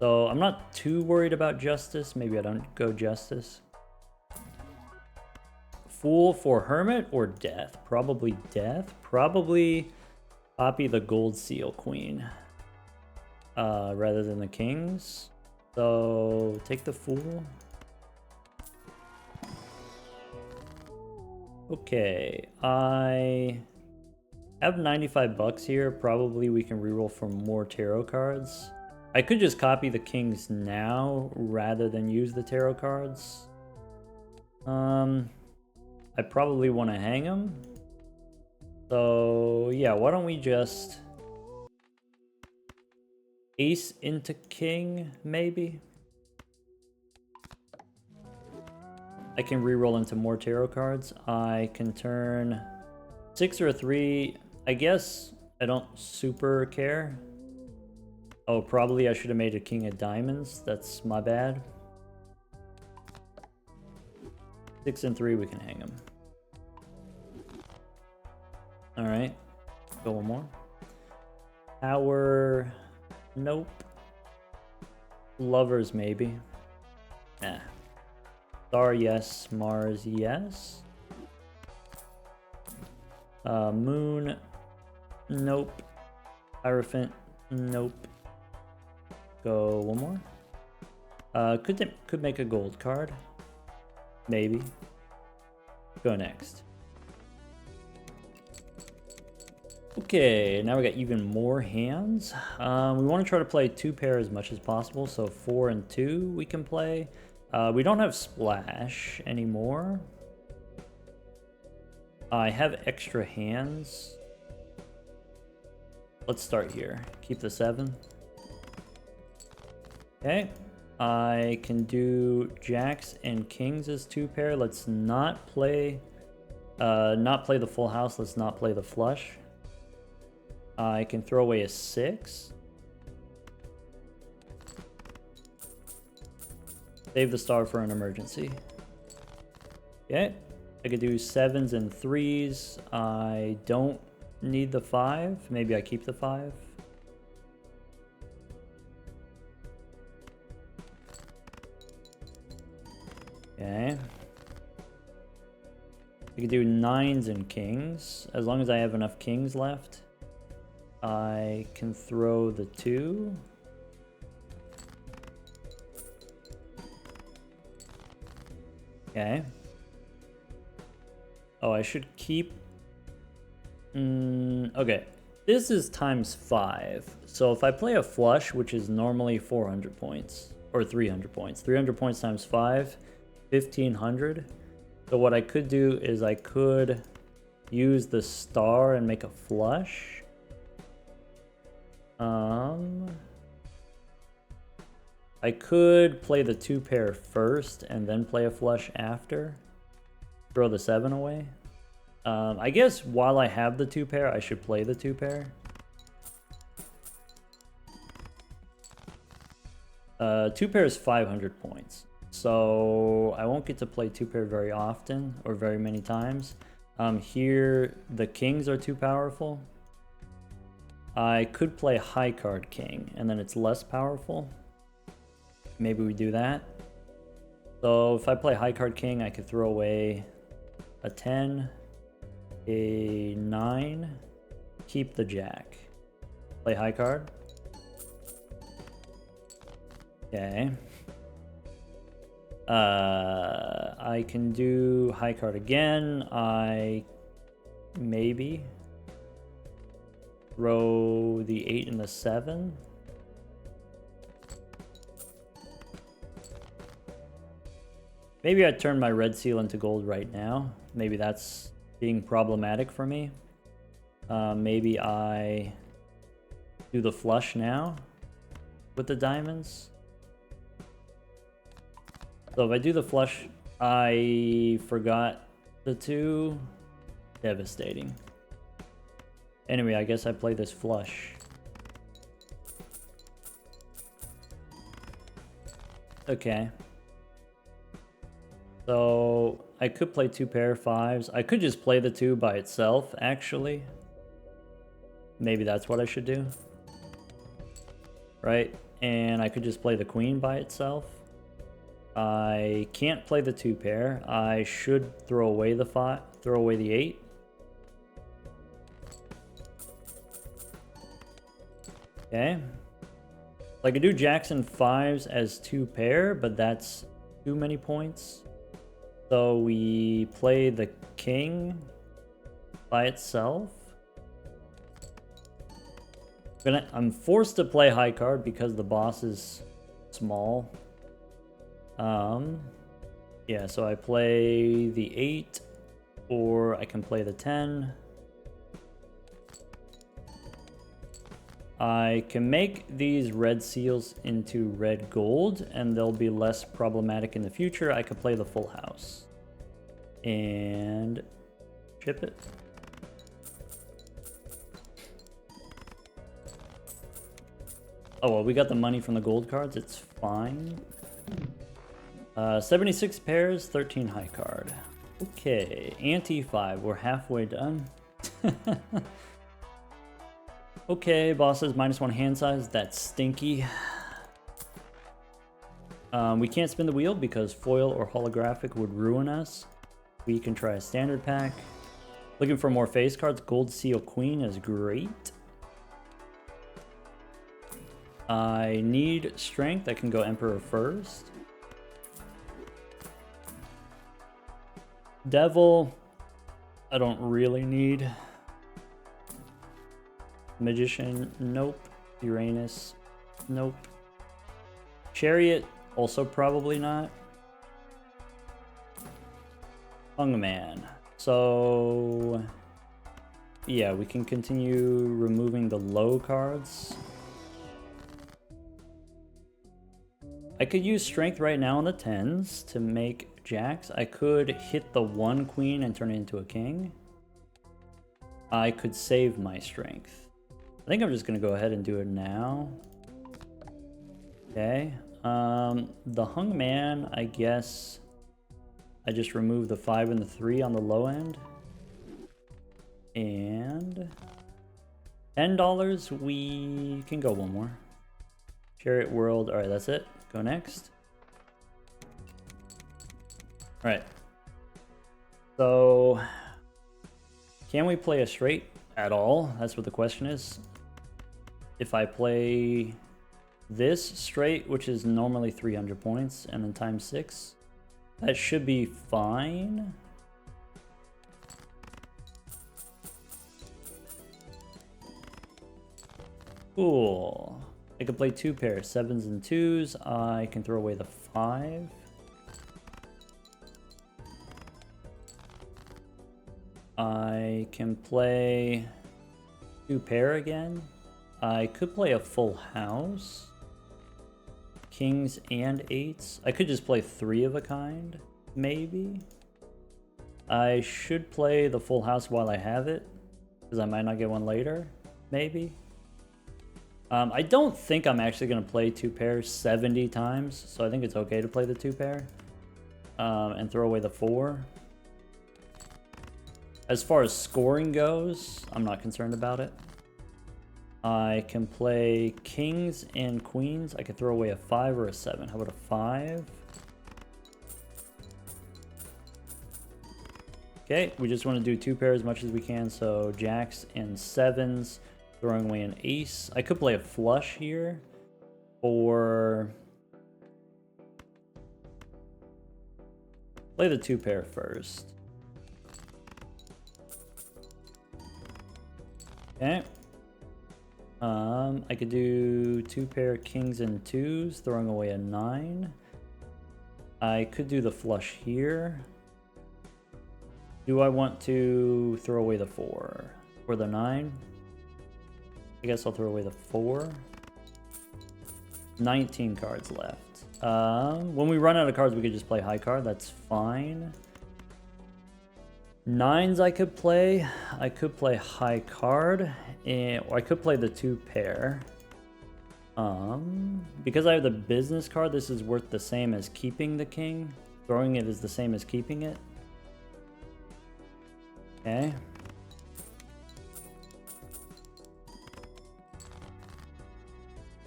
So I'm not too worried about justice. Maybe I don't go justice. Fool for hermit or death? Probably death. Probably copy the gold seal queen rather than the kings. So take the fool. Okay, I have 95 bucks here. Probably we can reroll for more tarot cards. I could just copy the kings now rather than use the tarot cards. I probably want to hang them. So yeah, why don't we just ace into king, maybe? I can reroll into more tarot cards. I can turn 6 or a 3. I guess I don't super care. Oh, probably I should have made a king of diamonds. That's my bad. 6 and 3, we can hang them. Alright. Go one more. Power. Nope. Lovers, maybe. Nah. Star, yes. Mars, yes. Moon. Nope. Hierophant. Nope. Go one more. Could make a gold card. Maybe. Go next. Okay, now we got even more hands. We want to try to play 2 pair as much as possible, so 4 and 2 we can play. We don't have splash anymore. I have extra hands. Let's start here. Keep the 7. Okay. I can do jacks and kings as 2 pair. Let's not play the full house. Let's not play the flush. I can throw away a 6. Save the star for an emergency. Okay. I could do 7s and 3s. I don't need the 5. Maybe I keep the 5. Okay. I could do 9s and kings. As long as I have enough kings left. I can throw the 2. Okay. Oh, I should keep... okay. This is times 5. So if I play a flush, which is normally 400 points, or 300 points. 300 points times 5, 1500. So what I could do is I could use the star and make a flush. I could play the 2 pair first and then play a flush after. Throw the 7 away. I guess while I have the 2 pair, I should play the 2 pair. 2 pair is 500 points. So I won't get to play 2 pair very often or very many times. Here, the kings are too powerful. I could play high card king, and then it's less powerful. Maybe we do that. So if I play high card king, I could throw away a 10, a 9, keep the jack. Play high card. Okay. I can do high card again. I maybe throw the 8 and the 7. Maybe I turn my red seal into gold right now. Maybe that's being problematic for me. Maybe I do the flush now with the diamonds. So if I do the flush, I forgot the 2. Devastating. Anyway, I guess I play this flush. Okay. So I could play 2 pair 5s. I could just play the 2 by itself, actually. Maybe that's what I should do. right? And I could just play the queen by itself. I can't play the 2 pair. I should throw away the 5, throw away the 8. Okay. I could do jacks and 5s as 2 pair, but that's too many points. So we play the king by itself. I'm forced to play high card because the boss is small. Yeah, so I play the 8, or I can play the 10. I can make these red seals into red gold, and they'll be less problematic in the future. I could play the full house and chip it. Oh, well, we got the money from the gold cards. It's fine. 76 pairs, 13 high card. Okay, ante 5. We're halfway done. Okay, boss says -1 hand size. That's stinky. We can't spin the wheel because foil or holographic would ruin us. We can try a standard pack. Looking for more face cards. Gold seal queen is great. I need strength. I can go emperor first. Devil, I don't really need. Magician, nope. Uranus, nope. Chariot, also probably not. Hungman. So, yeah, we can continue removing the low cards. I could use strength right now on the 10s to make jacks. I could hit the 1 queen and turn it into a king. I could save my strength. I think I'm just gonna go ahead and do it now. Okay. The Hungman, I guess I just remove the 5 and the 3 on the low end. And $10, we can go one more. Chariot World, all right, that's it. Go next. All right. So, can we play a straight at all? That's what the question is. If I play this straight, which is normally 300 points, and then times 6, that should be fine. Cool. I could play 2 pairs, 7s and 2s. I can throw away the 5. I can play 2 pair again. I could play a full house. Kings and 8s. I could just play 3 of a kind, maybe. I should play the full house while I have it, because I might not get one later, maybe. I don't think I'm actually going to play 2 pairs 70 times, so I think it's okay to play the 2 pair and throw away the 4. As far as scoring goes, I'm not concerned about it. I can play kings and queens. I could throw away a 5 or a 7. How about a 5? Okay, we just want to do 2 pairs as much as we can, so jacks and 7s. Throwing away an ace. I could play a flush here, or play the 2 pair first. Okay. I could do 2 pair kings and 2s, throwing away a 9. I could do the flush here. Do I want to throw away the 4 or the 9? I guess I'll throw away the 4. 19 cards left. When we run out of cards, we could just play high card. That's fine. 9s I could play. I could play high card, or I could play the 2 pair. Because I have the business card, this is worth the same as keeping the king. Throwing it is the same as keeping it. Okay.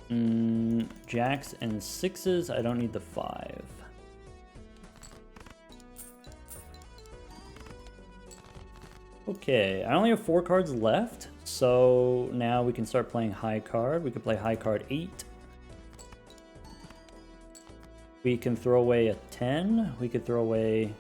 Jacks and 6s. I don't need the 5. Okay, I only have 4 cards left, so now we can start playing high card. We can play high card 8. We can throw away a 10. We could throw away...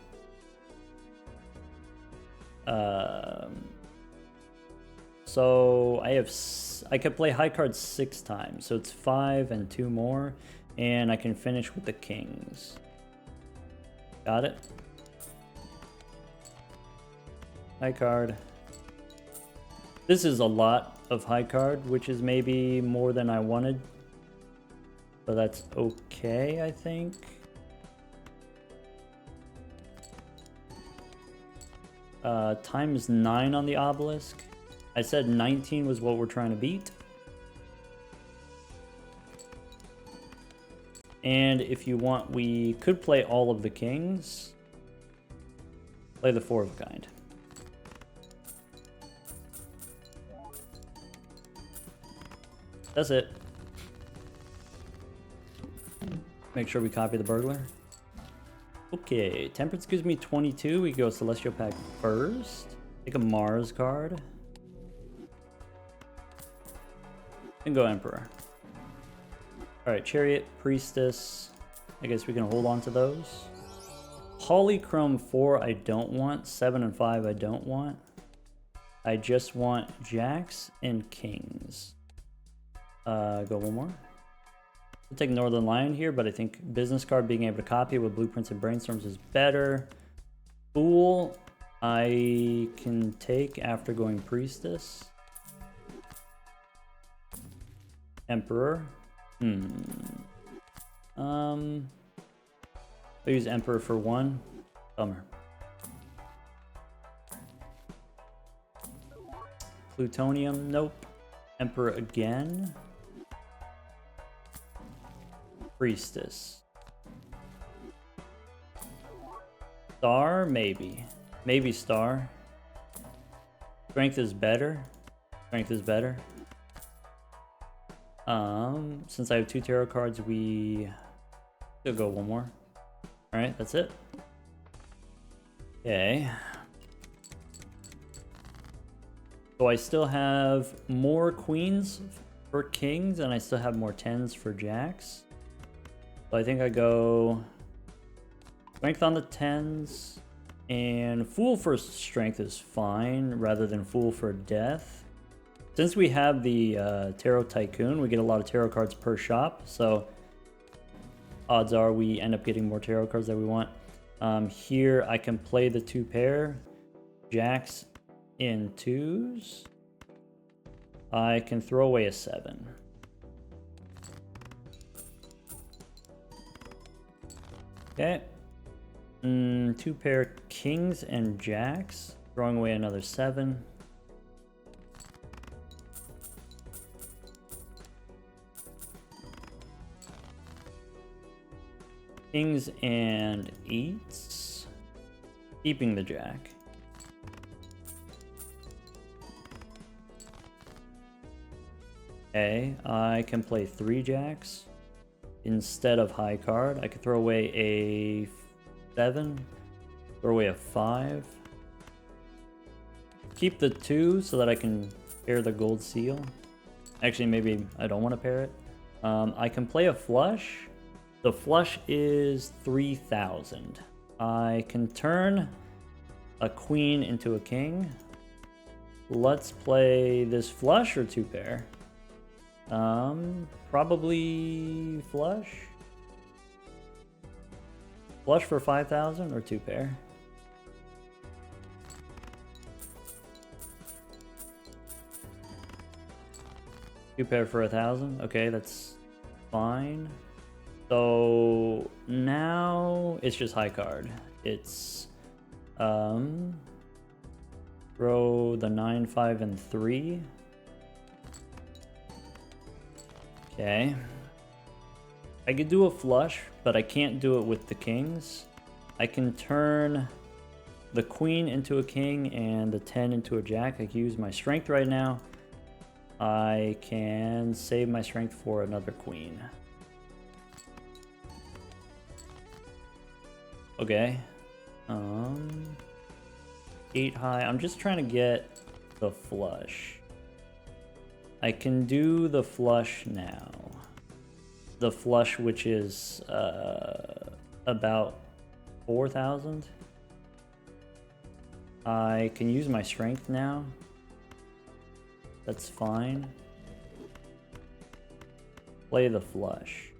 so I could play high card 6 times, so it's 5 and 2 more, and I can finish with the kings. Got it? High card. This is a lot of high card, which is maybe more than I wanted. But that's okay, I think. Times 9 on the Obelisk. I said 19 was what we're trying to beat. And if you want, we could play all of the kings. Play the 4 of a kind. That's it. Make sure we copy the Burglar. Okay, Temperance gives me 22. We go Celestial Pack first. Take a Mars card. And go Emperor. Alright, Chariot, Priestess. I guess we can hold on to those. Polychrome 4 I don't want. 7 and 5 I don't want. I just want Jacks and Kings. Go one more. I'll take Northern Lion here, but I think Business card being able to copy with Blueprints and Brainstorms is better. Fool, I can take after going Priestess. Emperor. I'll use Emperor for 1. Bummer. Plutonium, nope. Emperor again. Priestess. Star, maybe. Maybe Star. Strength is better. Strength is better. Since I have 2 tarot cards, we could go one more. Alright, that's it. Okay. So I still have more queens for kings, and I still have more 10s for jacks. So I think I go strength on the 10s, and fool for strength is fine, rather than fool for death. Since we have the Tarot Tycoon, we get a lot of tarot cards per shop, so odds are we end up getting more tarot cards that we want. Here I can play the 2 pair, jacks in 2s. I can throw away a 7. Okay. 2 pair kings and jacks, throwing away another 7. Kings and 8s, keeping the jack. Okay, I can play 3 jacks instead of high card. I could throw away a 7, throw away a 5. Keep the 2 so that I can pair the gold seal. Actually, maybe I don't want to pair it. I can play a flush. The flush is 3,000. I can turn a queen into a king. Let's play this flush or 2 pair. Probably flush. Flush for 5,000 or 2 pair. Two pair for 1,000. Okay, that's fine. So now it's just high card. It's throw the 9, 5, and 3. Okay. I could do a flush, but I can't do it with the kings. I can turn the queen into a king and the 10 into a jack. I can use my strength right now. I can save my strength for another queen. Okay. 8 high. I'm just trying to get the flush. I can do the flush now. The flush, which is about 4,000. I can use my strength now. That's fine. Play the flush.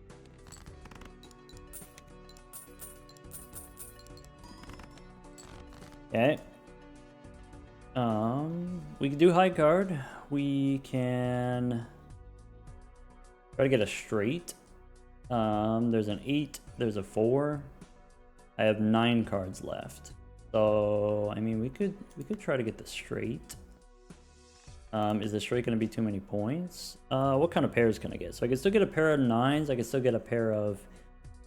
Okay. We can do high card. We can try to get a straight. There's an 8, there's a 4. I have 9 cards left. So, I mean, we could try to get the straight. Is the straight going to be too many points? What kind of pairs can I get? So I can still get a pair of 9s. I can still get a pair of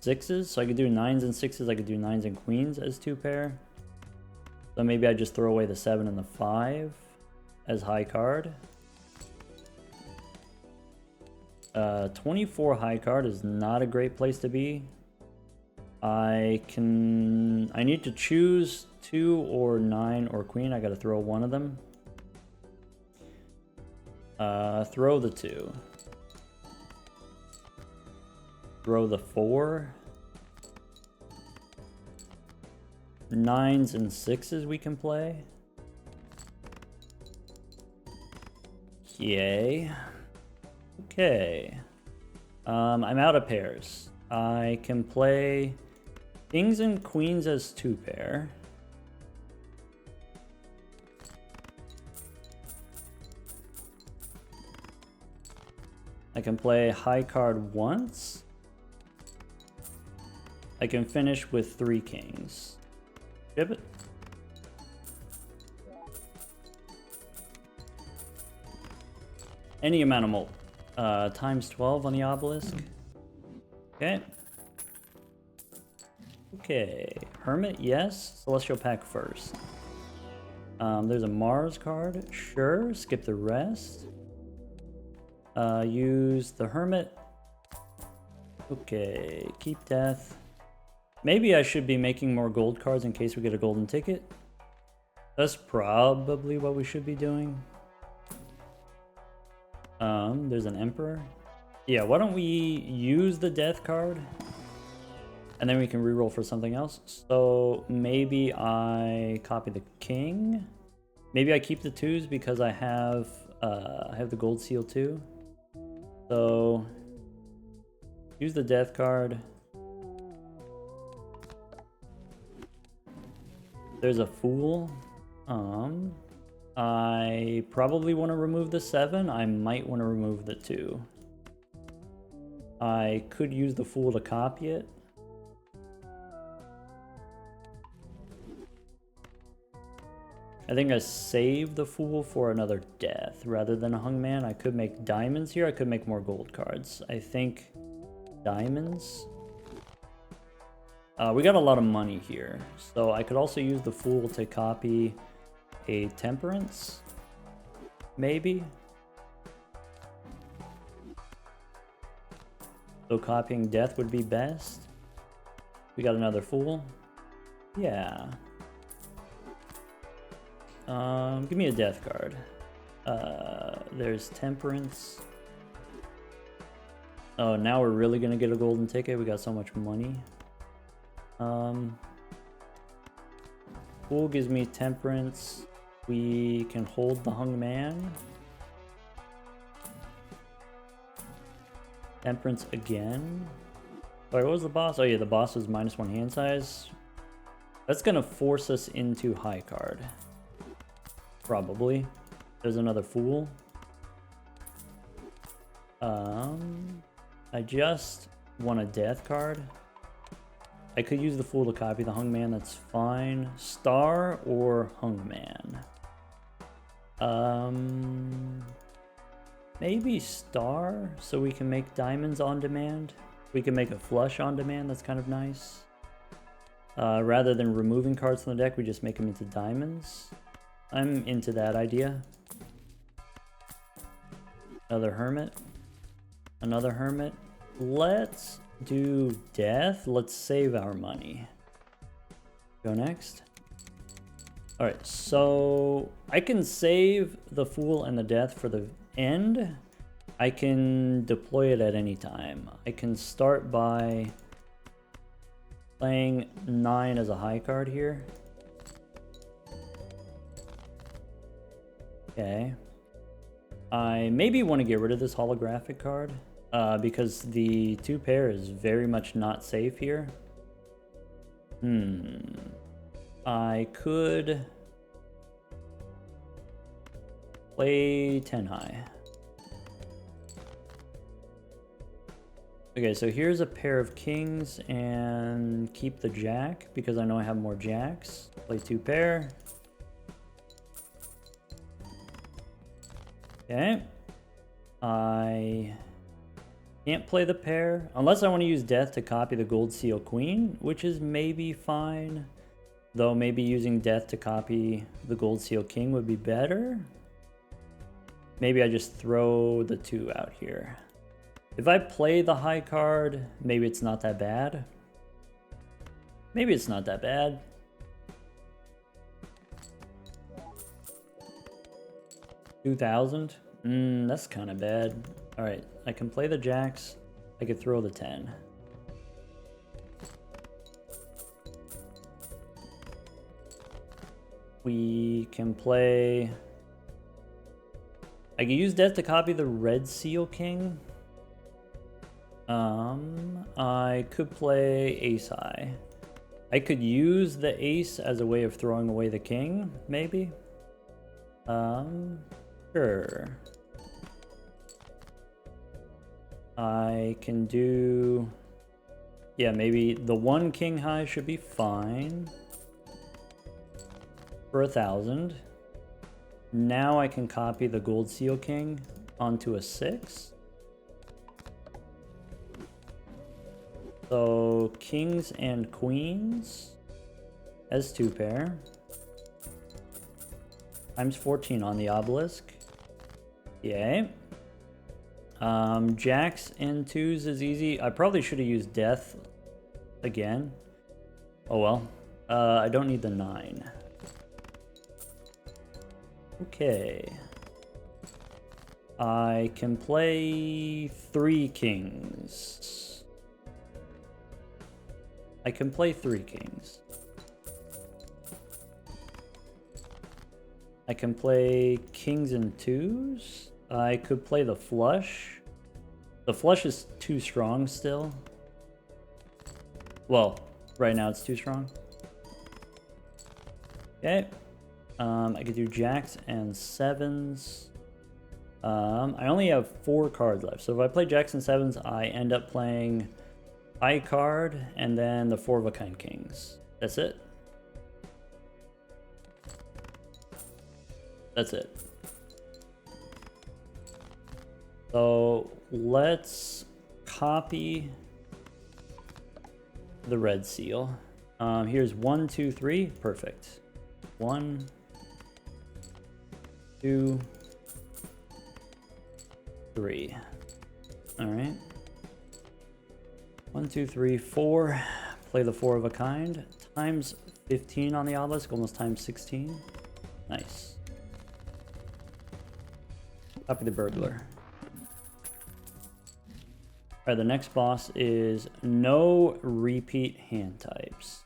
6s. So I could do 9s and 6s. I could do 9s and queens as 2 pair. So maybe I just throw away the 7 and the 5 as high card. 24 high card is not a great place to be. I need to choose 2 or 9 or queen. I gotta throw one of them. Throw the 2. Throw the 4. 9s and 6s we can play. Yay. Okay. I'm out of pairs. I can play kings and queens as 2 pair. I can play high card once. I can finish with 3 kings. Ship it. Any amount of molt. Times 12 on the obelisk. Okay. Okay. Hermit, yes. Celestial pack first. There's a Mars card. Sure. Skip the rest. Use the Hermit. Okay. Keep death. Maybe I should be making more gold cards in case we get a golden ticket. That's probably what we should be doing. There's an Emperor. Yeah, why don't we use the death card? And then we can reroll for something else. So maybe I copy the king. Maybe I keep the 2s because I have the gold seal too. So use the death card. There's a fool. I probably want to remove the 7. I might want to remove the 2. I could use the fool to copy it. I think I save the fool for another death rather than a hung man. I could make diamonds here. I could make more gold cards. I think diamonds. We got a lot of money here. So I could also use the fool to copy a temperance. Maybe. So copying death would be best. We got another fool. Yeah. Give me a death card. There's temperance. Oh, now we're really gonna get a golden ticket. We got so much money. Fool gives me temperance. We can hold the hung man. Temperance again. Sorry, what was the boss? Oh yeah, the boss was -1 hand size. That's gonna force us into high card. Probably. There's another fool. I just want a death card. I could use the fool to copy the hung man, that's fine. Star or hung man? Maybe star, so we can make diamonds on demand. We can make a flush on demand, that's kind of nice. Rather than removing cards from the deck, we just make them into diamonds. I'm into that idea. Another hermit. Another hermit. Let's do death. Let's save our money. Go next. Alright, so I can save the fool and the death for the end. I can deploy it at any time. I can start by playing 9 as a high card here. Okay. I maybe want to get rid of this holographic card because the 2 pair is very much not safe here. I could play 10 high. Okay, so here's a pair of kings and keep the jack because I know I have more jacks. Play 2 pair. Okay. I can't play the pair unless I want to use death to copy the gold seal queen, which is maybe fine. Though maybe using death to copy the gold seal king would be better. Maybe I just throw the 2 out here. If I play the high card, maybe it's not that bad. Maybe it's not that bad. $2,000? That's kind of bad. Alright, I can play the jacks. I could throw the 10. We can play... I can use death to copy the red seal king. I could play ace high. I could use the ace as a way of throwing away the king, maybe. Sure. I can do... Yeah, maybe the 1 king high should be fine. For 1,000. Now I can copy the gold seal king onto a 6. So kings and queens as 2 pair. Times 14 on the obelisk. Yay. Jacks and 2s is easy. I probably should have used death again. Oh well. I don't need the 9. Okay. I can play 3 kings. I can play 3 kings. I can play kings and 2s. I could play the flush. The flush is too strong still. Well, right now it's too strong. Okay. I could do jacks and 7s. I only have 4 cards left. So if I play jacks and 7s, I end up playing high card and then the 4 of a kind kings. That's it. That's it. So let's copy the red seal. Here's 1, 2, 3. Perfect. 1, 2, 3. All right. 1, 2, 3, 4. Play the 4 of a kind. Times 15 on the obelisk, almost times 16. Nice. Copy the burglar. Alright, the next boss is no repeat hand types.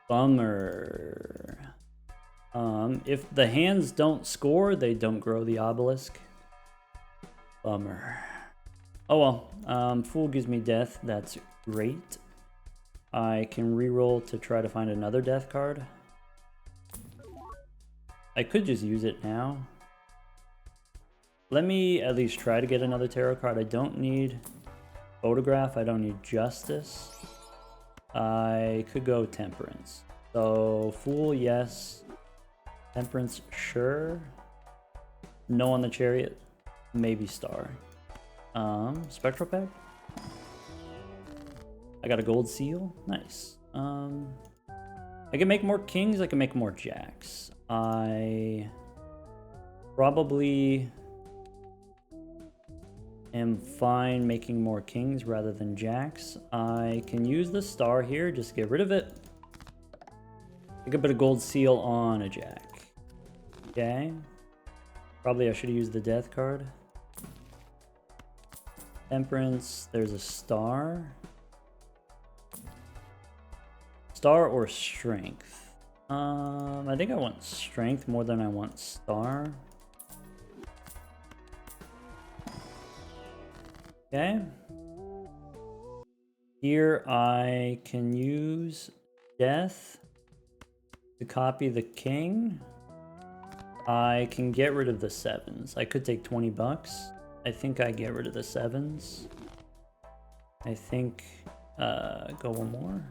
Bummer. If the hands don't score, they don't grow the obelisk. Bummer. Oh well, Fool gives me death, that's great. I can reroll to try to find another death card. I could just use it now. Let me at least try to get another tarot card. I don't need Photograph, I don't need Justice. I could go Temperance. So, Fool, yes. Temperance, sure. No on the Chariot, maybe Star. Spectral Pack? I got a gold seal, nice. I can make more kings, I can make more jacks. I probably am fine making more kings rather than jacks. I can use the star here, just get rid of it. Take a bit of gold seal on a jack. Okay. Probably I should have used the death card. Temperance, there's a star. Star or strength? I think I want strength more than I want star. Okay. Here I can use death to copy the king. I can get rid of the sevens. I could take 20 bucks. I think I get rid of the sevens. I think, go one more.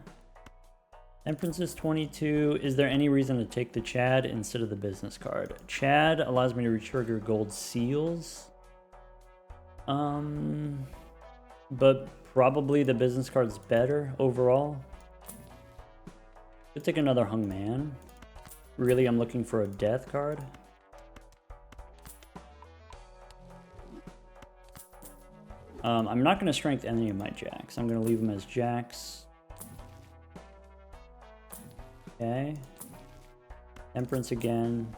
Temperance is 22. Is there any reason to take the Chad instead of the business card? Chad allows me to retrigger gold seals. But probably the business card's better overall. Could take another hung man. Really, I'm looking for a death card. I'm not going to strength any of my jacks. I'm going to leave them as jacks. Okay. Temperance again.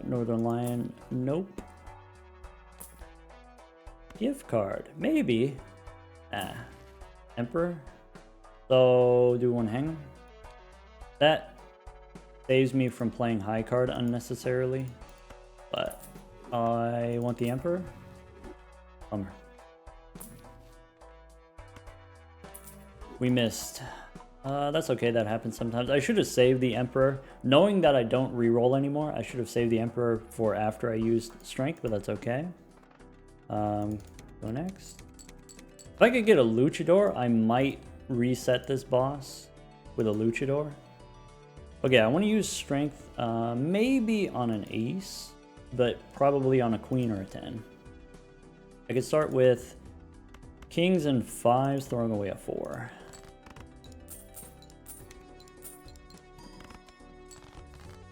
Northern Lion. Nope. Gift card. Maybe. Emperor. So, do one hang. That saves me from playing high card unnecessarily. But I want the Emperor. Bummer. We missed. That's okay, that happens sometimes. I should have saved the Emperor. Knowing that I don't reroll anymore, I should have saved the Emperor for after I used Strength, but that's okay. Go next. If I could get a Luchador, I might reset this boss with a Luchador. Okay, I want to use Strength maybe on an Ace, but probably on a Queen or a 10. I could start with Kings and 5s, throwing away a 4.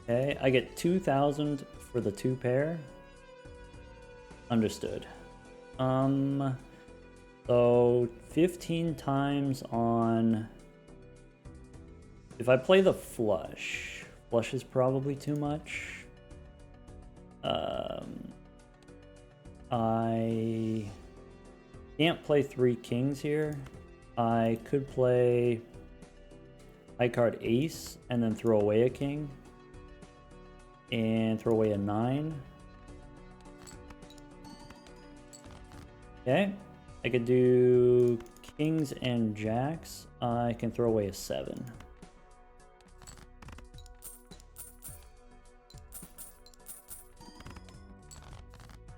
Okay, I get 2,000 for the 2 pair. Understood. So 15 times on... If I play the flush, flush is probably too much. I can't play 3 kings here. I could play high card ace and then throw away a king. And throw away a 9. Okay. I could do kings and jacks. I can throw away a 7.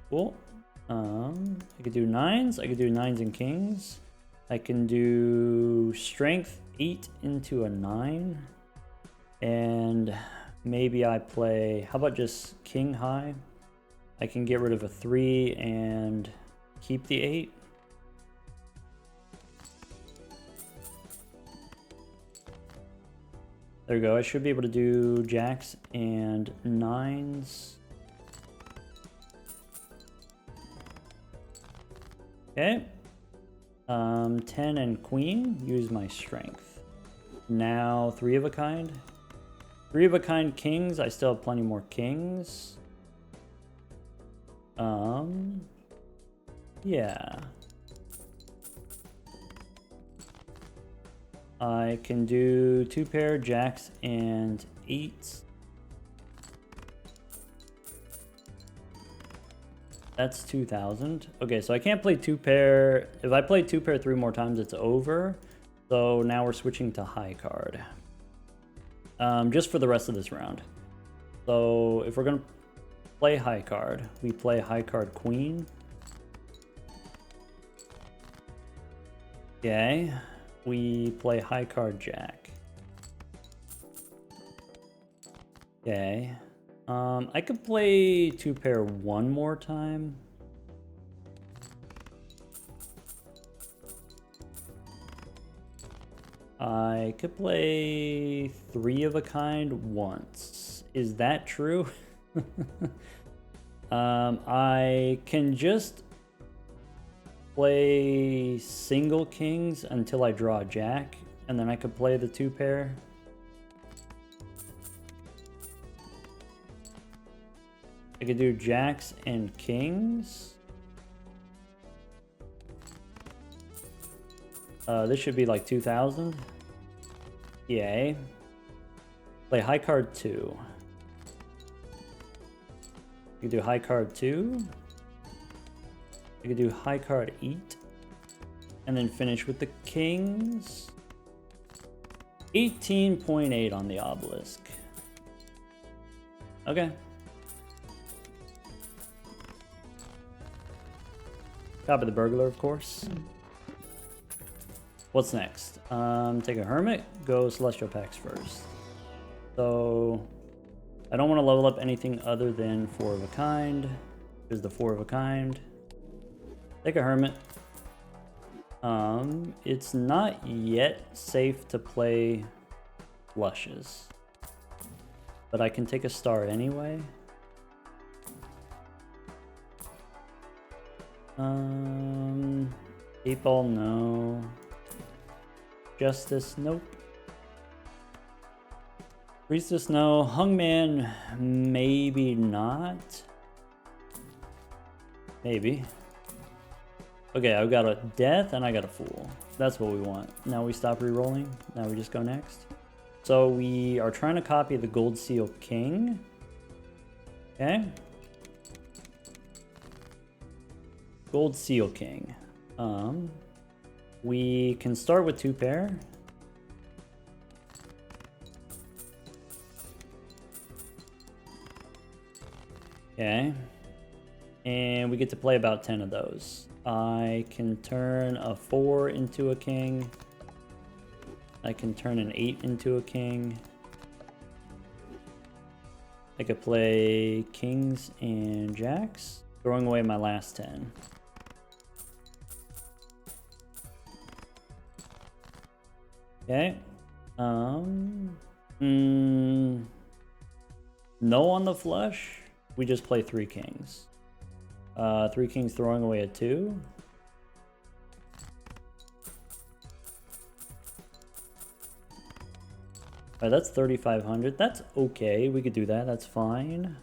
Cool. I could do 9s. I could do 9s and kings. I can do strength 8 into a 9. And maybe I play, how about just king high? I can get rid of a 3 and keep the 8. There we go. I should be able to do jacks and 9s. Okay. 10 and queen. Use my strength. Now 3 of a kind. 3 of a kind kings. I still have plenty more kings. Yeah. I can do 2 pair jacks and 8s. That's 2,000. Okay, so I can't play 2 pair. If I play 2 pair 3 more times, it's over. So now we're switching to high card. Just for the rest of this round. So if we're gonna play high card, we play high card queen. Okay, we play high card jack. Okay. I could play 2 pair 1 more time. I could play 3 of a kind once. Is that true? I can just play single kings until I draw a jack, and then I could play the 2 pair. I could do jacks and kings. This should be like 2,000. Yay. Play high card 2. You can do high card 2. You can do high card 8. And then finish with the kings. 18.8 on the Obelisk. Okay. Copy the Burglar, of course. What's next? Take a Hermit, go Celestial Packs first. So, I don't want to level up anything other than 4 of a kind. Here's the 4 of a kind. Take a Hermit. It's not yet safe to play flushes, but I can take a star anyway. 8-ball, no. Justice, nope. Priestess, no. Hungman, maybe not. Maybe. Okay, I've got a death and I got a fool. That's what we want. Now we stop re-rolling. Now we just go next. So we are trying to copy the Gold Seal King. Okay. Gold Seal King. We can start with 2 pair. Okay. And we get to play about 10 of those. I can turn a 4 into a king. I can turn an 8 into a king. I could play kings and jacks, throwing away my last 10. Okay. No on the flush. We just play 3 kings. 3 kings throwing away a 2. Alright, that's 3,500. That's okay. We could do that. That's fine.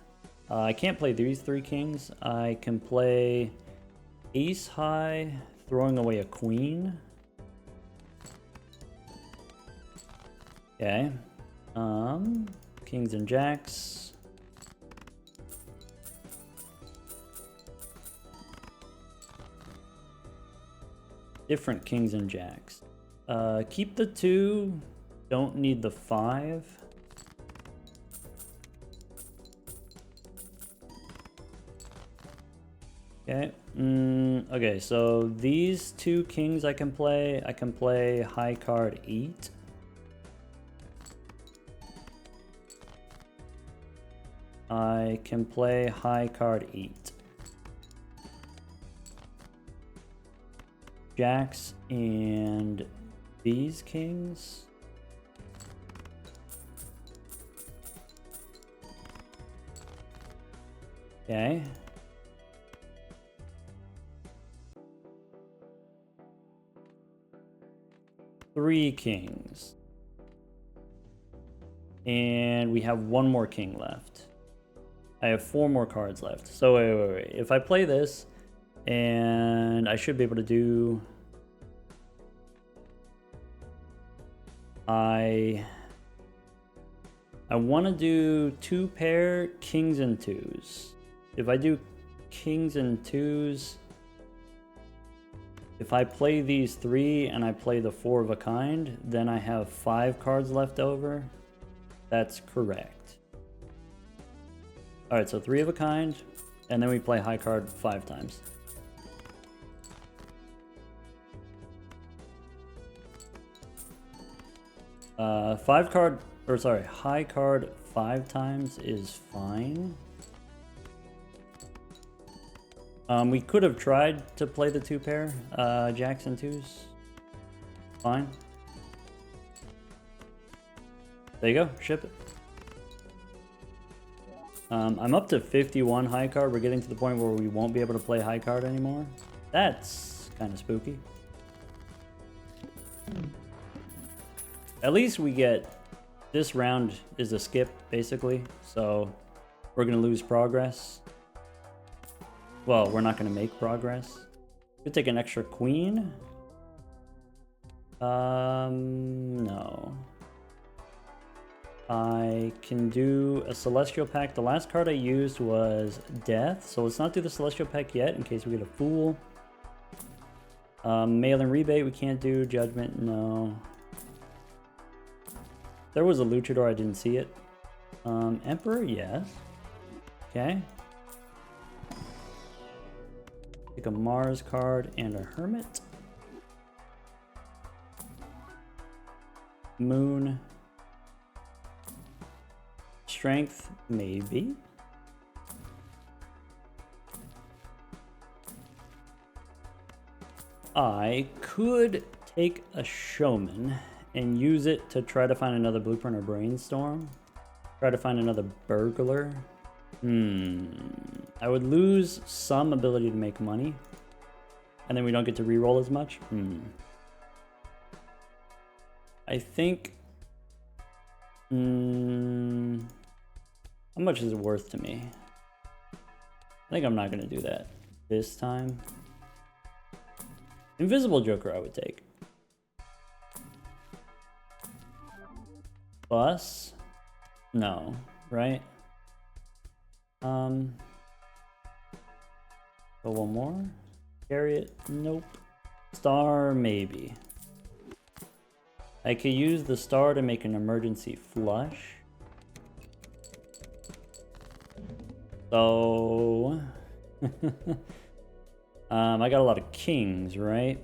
I can't play these 3 kings. I can play ace high, throwing away a queen. Okay. Kings and jacks. Different kings and jacks. Keep the 2. Don't need the 5. Okay. Okay, so these 2 kings I can play. I can play high card 8. I can play high card 8. Jacks and these kings. Okay. Three kings. And we have 1 more king left. I have 4 more cards left. So wait. If I play this, and I should be able to do... I want to do 2 pair kings and 2s. If I do kings and 2s, if I play these 3 and I play the 4 of a kind, then I have 5 cards left over. That's correct. Alright, so 3 of a kind, and then we play high card 5 times. High card 5 times is fine. We could have tried to play the 2 pair, jacks and 2s. Fine. There you go, ship it. I'm up to 51 high card. We're getting to the point where we won't be able to play high card anymore. That's kind of spooky. At least we get... This round is a skip, basically. So we're going to lose progress. Well, we're not going to make progress. Could take an extra queen. No. I can do a Celestial Pack. The last card I used was Death, so let's not do the Celestial Pack yet in case we get a Fool. Mail-in Rebate we can't do. Judgment, no. There was a Luchador, I didn't see it. Emperor, yes. Okay. Take a Mars card and a Hermit. Moon. Strength, maybe. I could take a Showman and use it to try to find another Blueprint or Brainstorm. Try to find another Burglar. I would lose some ability to make money. And then we don't get to reroll as much. I think... how much is it worth to me? I think I'm not going to do that this time. Invisible Joker I would take. Bus? No, right? Go one more. Chariot? Nope. Star? Maybe. I could use the star to make an emergency flush. So... I got a lot of kings, right?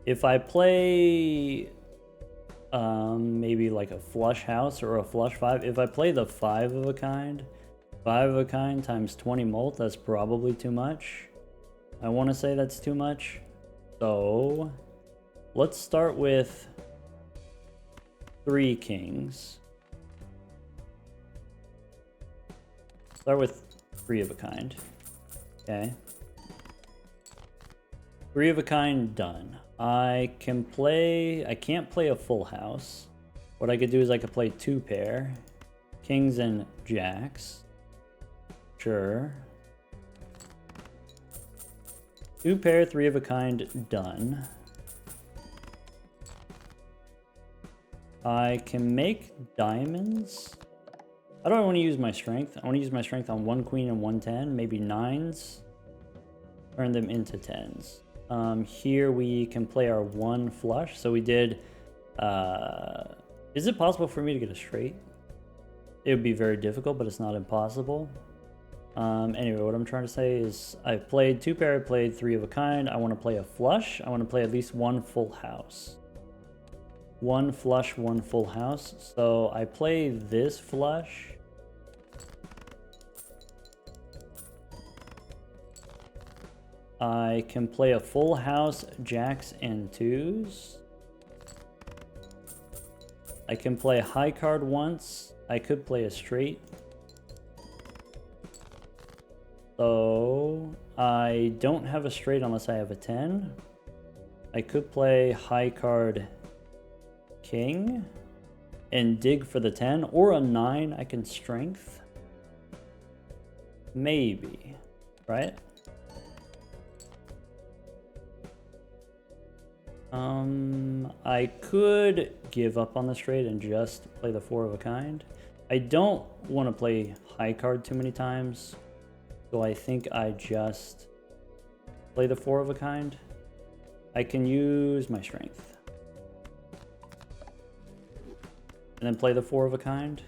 If I play... maybe like a flush house or a flush 5. If I play the 5 of a kind times 20 molt, that's probably too much. I want to say that's too much. So let's start with 3 kings. Start with 3 of a kind. Okay. 3 of a kind done. I can't play a full house. What I could do is I could play 2 pair. Kings and jacks. Sure. 2 pair, 3 of a kind, done. I can make diamonds. How do I want to use my strength? I want to use my strength on 1 queen and 1 10, maybe 9s. Turn them into 10s. Here we can play our 1 flush. So we did, is it possible for me to get a straight? It would be very difficult, but it's not impossible. Anyway, what I'm trying to say is I played 2 pair, I played 3 of a kind. I want to play a flush. I want to play at least 1 full house. 1 flush, 1 full house. So I play this flush. I can play a full house, jacks and 2s. I can play a high card once. I could play a straight. So I don't have a straight unless I have a 10. I could play high card king and dig for the 10, or a 9 I can strength. Maybe, right? I could give up on the straight and just play the 4 of a kind. I don't want to play high card too many times, so I think I just play the 4 of a kind. I can use my strength. And then play the 4 of a kind.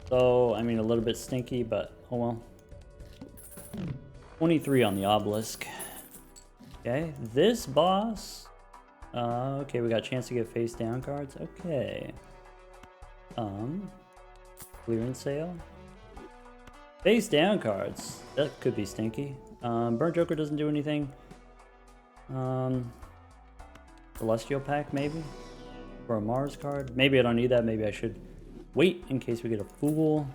So, I mean, a little bit stinky, but oh well. 23 on the Obelisk. Okay, this boss. Okay, we got a chance to get face down cards. Okay. Clearance sale. Face down cards. That could be stinky. Burnt Joker doesn't do anything. Celestial pack maybe? For a Mars card? Maybe I don't need that. Maybe I should wait in case we get a Fool.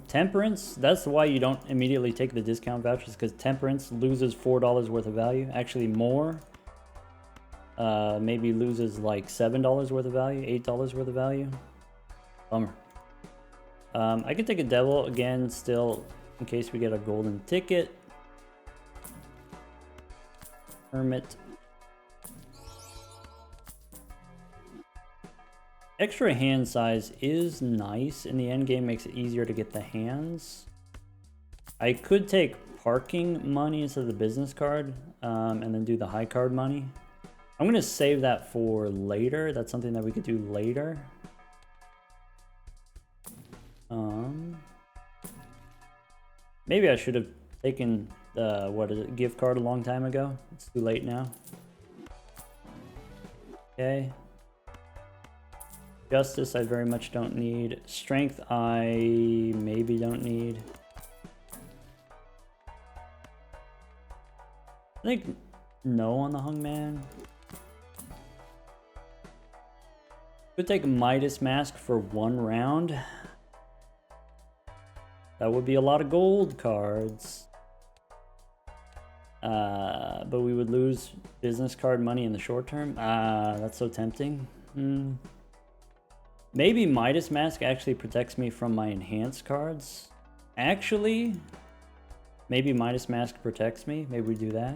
Temperance, that's why you don't immediately take the discount vouchers, because Temperance loses $4 worth of value. Actually more. Maybe loses like $7 worth of value, $8 worth of value. Bummer. I could take a Devil again still in case we get a golden ticket. Hermit. Extra hand size is nice in the end game, makes it easier to get the hands. I could take parking money instead of the business card, and then do the high card money. I'm gonna save that for later. That's something that we could do later. Maybe I should have taken the, what is it, gift card a long time ago. It's too late now. Okay. Justice I very much don't need. Strength I maybe don't need. I think no on the Hungman. Could take a Midas Mask for 1 round. That would be a lot of gold cards. But we would lose business card money in the short term. That's so tempting. Maybe Midas Mask actually protects me from my enhanced cards. Actually, maybe Midas Mask protects me. Maybe we do that.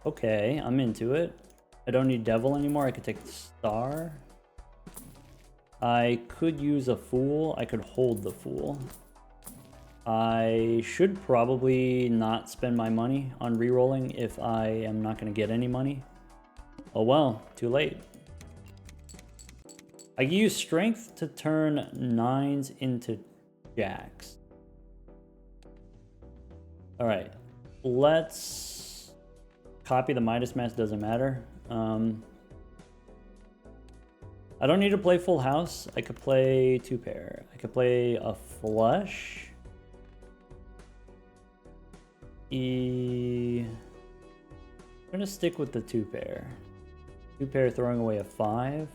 Okay, I'm into it. I don't need Devil anymore. I could take the Star. I could use a Fool. I could hold the Fool. I should probably not spend my money on rerolling if I am not going to get any money. Oh well, too late. I use Strength to turn 9s into Jacks. Alright, let's copy the Midas Mask, doesn't matter. I don't need to play full house. I could play 2 pair. I could play a flush. I'm gonna stick with the 2 pair. 2 pair throwing away a 5.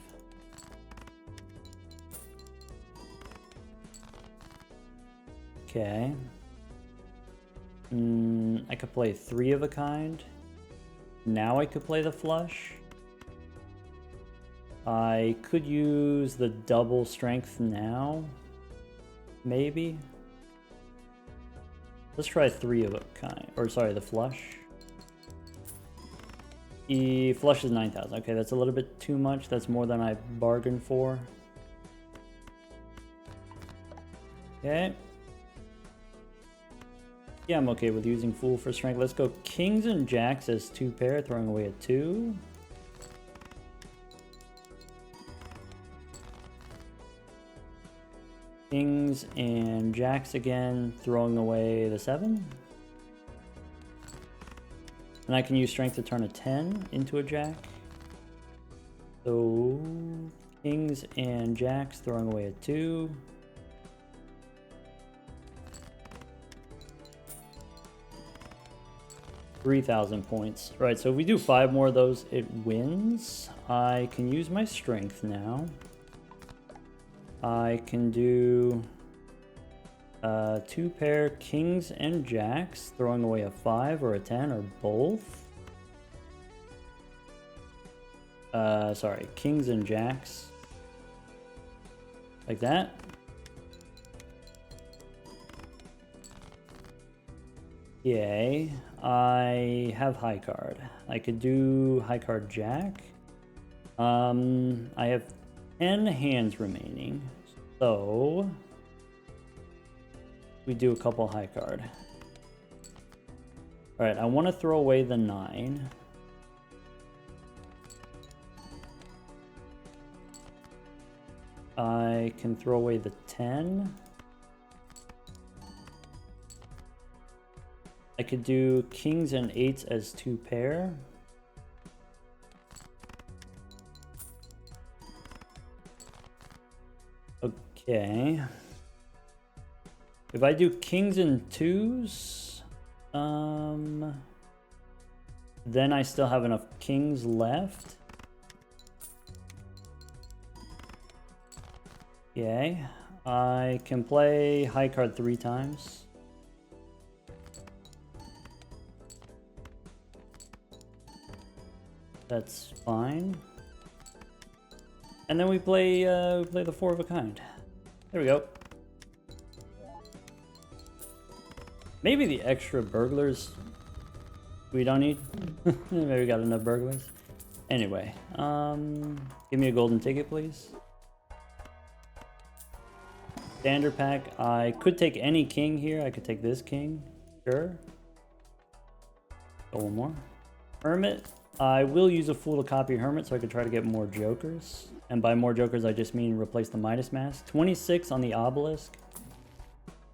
Okay. I could play 3 of a kind. Now I could play the flush. I could use the double strength now. Maybe. Let's try 3 of a kind. Or sorry, the flush. The flush is 9,000. Okay, that's a little bit too much. That's more than I bargained for. Okay. Yeah, I'm okay with using Fool for strength. Let's go Kings and Jacks as 2 pair, throwing away a 2. Kings and Jacks again, throwing away the 7. And I can use Strength to turn a 10 into a Jack. So, Kings and Jacks, throwing away a 2. $3,000 points. Right, so if we do 5 more of those, it wins. I can use my Strength now. I can do 2 pair Kings and Jacks, throwing away a 5 or a 10 or both. Sorry, Kings and Jacks. Like that. Yay. I have high card. I could do high card Jack. I have 10 hands remaining, so we do a couple high card. All right, I want to throw away the 9. I can throw away the 10. I could do Kings and 8s as 2 pair. Okay. If I do Kings and 2s, Then I still have enough kings left. Okay. I can play high card 3 times. That's fine. And then we play the 4 of a kind. There we go. Maybe the extra burglars we don't need. Maybe we got enough burglars. Anyway, give me a golden ticket, please. Standard pack. I could take any king here. I could take this king. Sure. Go one more. Hermit. I will use a fool to copy Hermit so I could try to get more jokers. And by more jokers, I just mean replace the Midas mask. 26 on the Obelisk.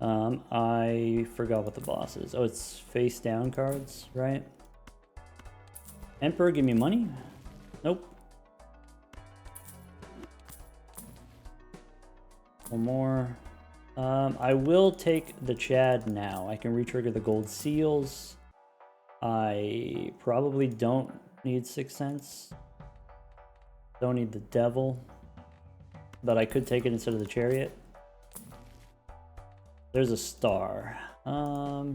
I forgot what the boss is. Oh, it's face down cards, right? Emperor, give me money? Nope. One more. I will take the Chad now. I can retrigger the gold seals. I probably don't need 6 cents. Don't need the devil. But I could take it instead of the chariot. There's a star.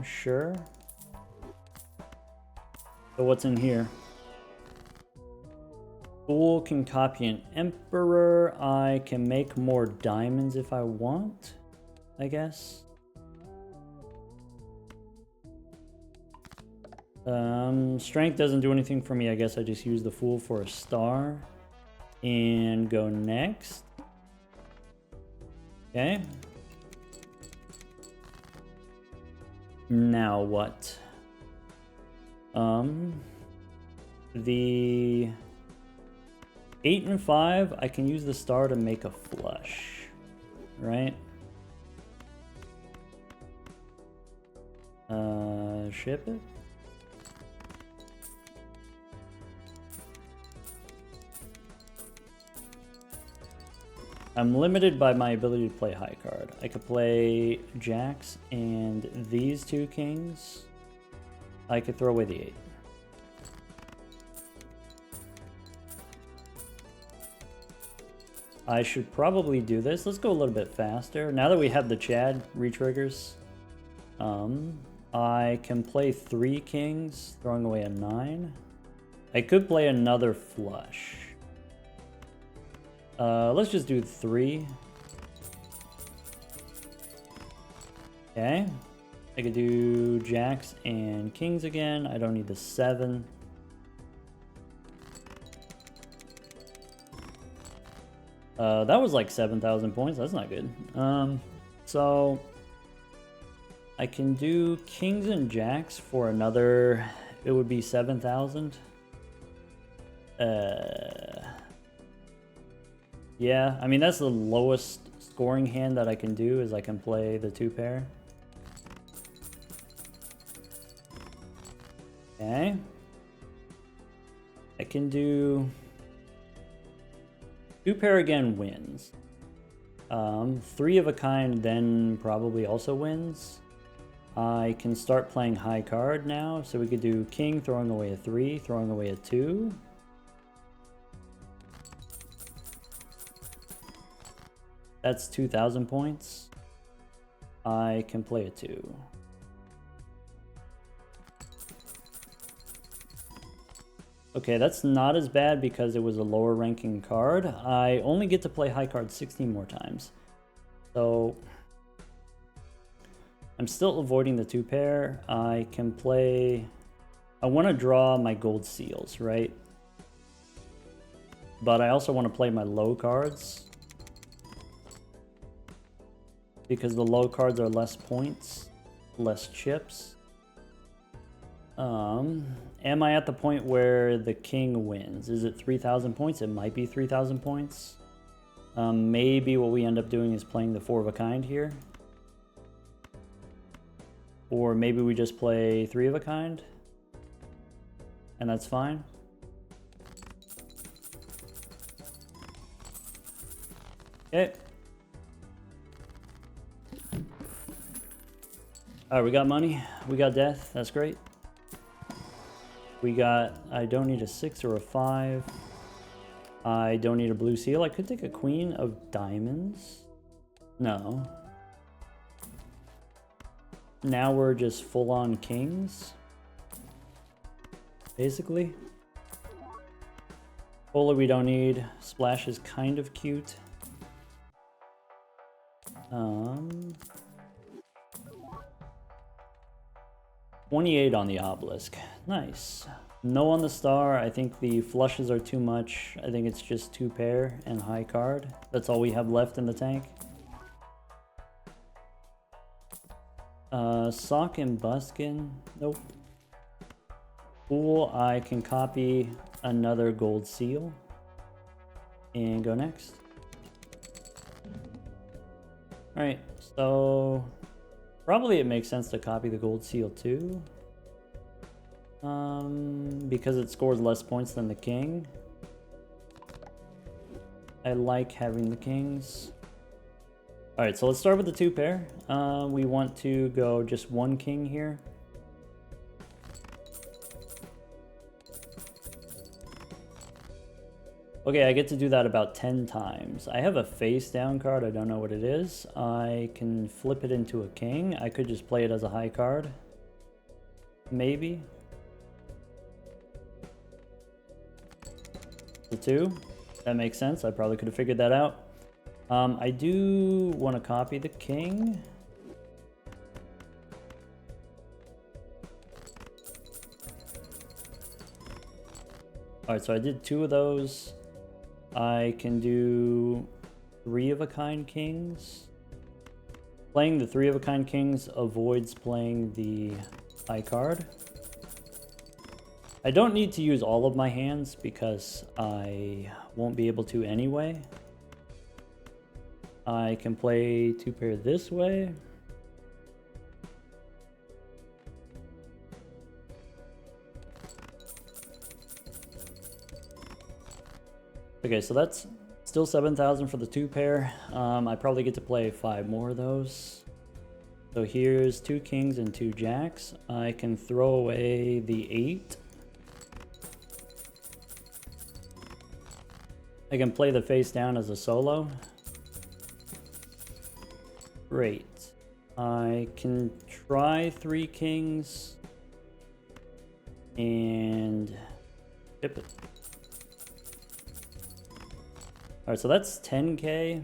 Sure. So what's in here? Fool can copy an emperor. I can make more diamonds if I want, I guess. Strength doesn't do anything for me. I guess I just use the fool for a star and go next. Okay. Now what? The 8 and 5, I can use the star to make a flush, right? Ship it. I'm limited by my ability to play high card. I could play jacks and these 2 kings. I could throw away the 8. I should probably do this. Let's go a little bit faster. Now that we have the Chad retriggers, I can play 3 kings, throwing away a 9. I could play another flush. Let's just do 3. Okay. I could do jacks and kings again. I don't need the 7. That was like 7,000 points. That's not good. So I can do kings and jacks for another, it would be 7,000. Yeah, I mean, that's the lowest scoring hand that I can do, is I can play the 2 pair. Okay. I can do 2 pair again wins. 3 of a kind then probably also wins. I can start playing high card now, so we could do king, throwing away a 3, throwing away a 2. That's 2,000 points. I can play a 2. Okay, that's not as bad because it was a lower ranking card. I only get to play high card 16 more times. So I'm still avoiding the 2 pair. I can play, I want to draw my gold seals, right? But I also want to play my low cards, because the low cards are less points, less chips. Am I at the point where the king wins? Is it 3,000 points? It might be 3,000 points. Maybe what we end up doing is playing the 4 of a kind here. Or maybe we just play 3 of a kind. And that's fine. Okay. Alright, we got money. We got death. That's great. We got, I don't need a 6 or a 5. I don't need a blue seal. I could take a queen of diamonds. No. Now we're just full on kings. Basically. Polar we don't need. Splash is kind of cute. 28 on the Obelisk. Nice. No on the star. I think the flushes are too much. I think it's just 2 pair and high card. That's all we have left in the tank. Sock and Buskin. Nope. Cool. I can copy another gold seal and go next. Alright, so probably it makes sense to copy the gold seal too. Because it scores less points than the king. I like having the kings. Alright, so let's start with the 2 pair. We want to go just 1 king here. Okay, I get to do that about 10 times. I have a face down card, I don't know what it is. I can flip it into a king. I could just play it as a high card. Maybe. The 2. That makes sense, I probably could have figured that out. I do want to copy the king. Alright, so I did 2 of those. I can do 3 of a kind kings. Playing the 3 of a kind kings avoids playing the high card. I don't need to use all of my hands because I won't be able to anyway. I can play 2 pair this way. Okay, so that's still 7,000 for the 2 pair. I probably get to play 5 more of those. So here's 2 kings and 2 jacks. I can throw away the 8. I can play the face down as a solo. Great. I can try 3 kings and tip it. Alright, so that's 10k.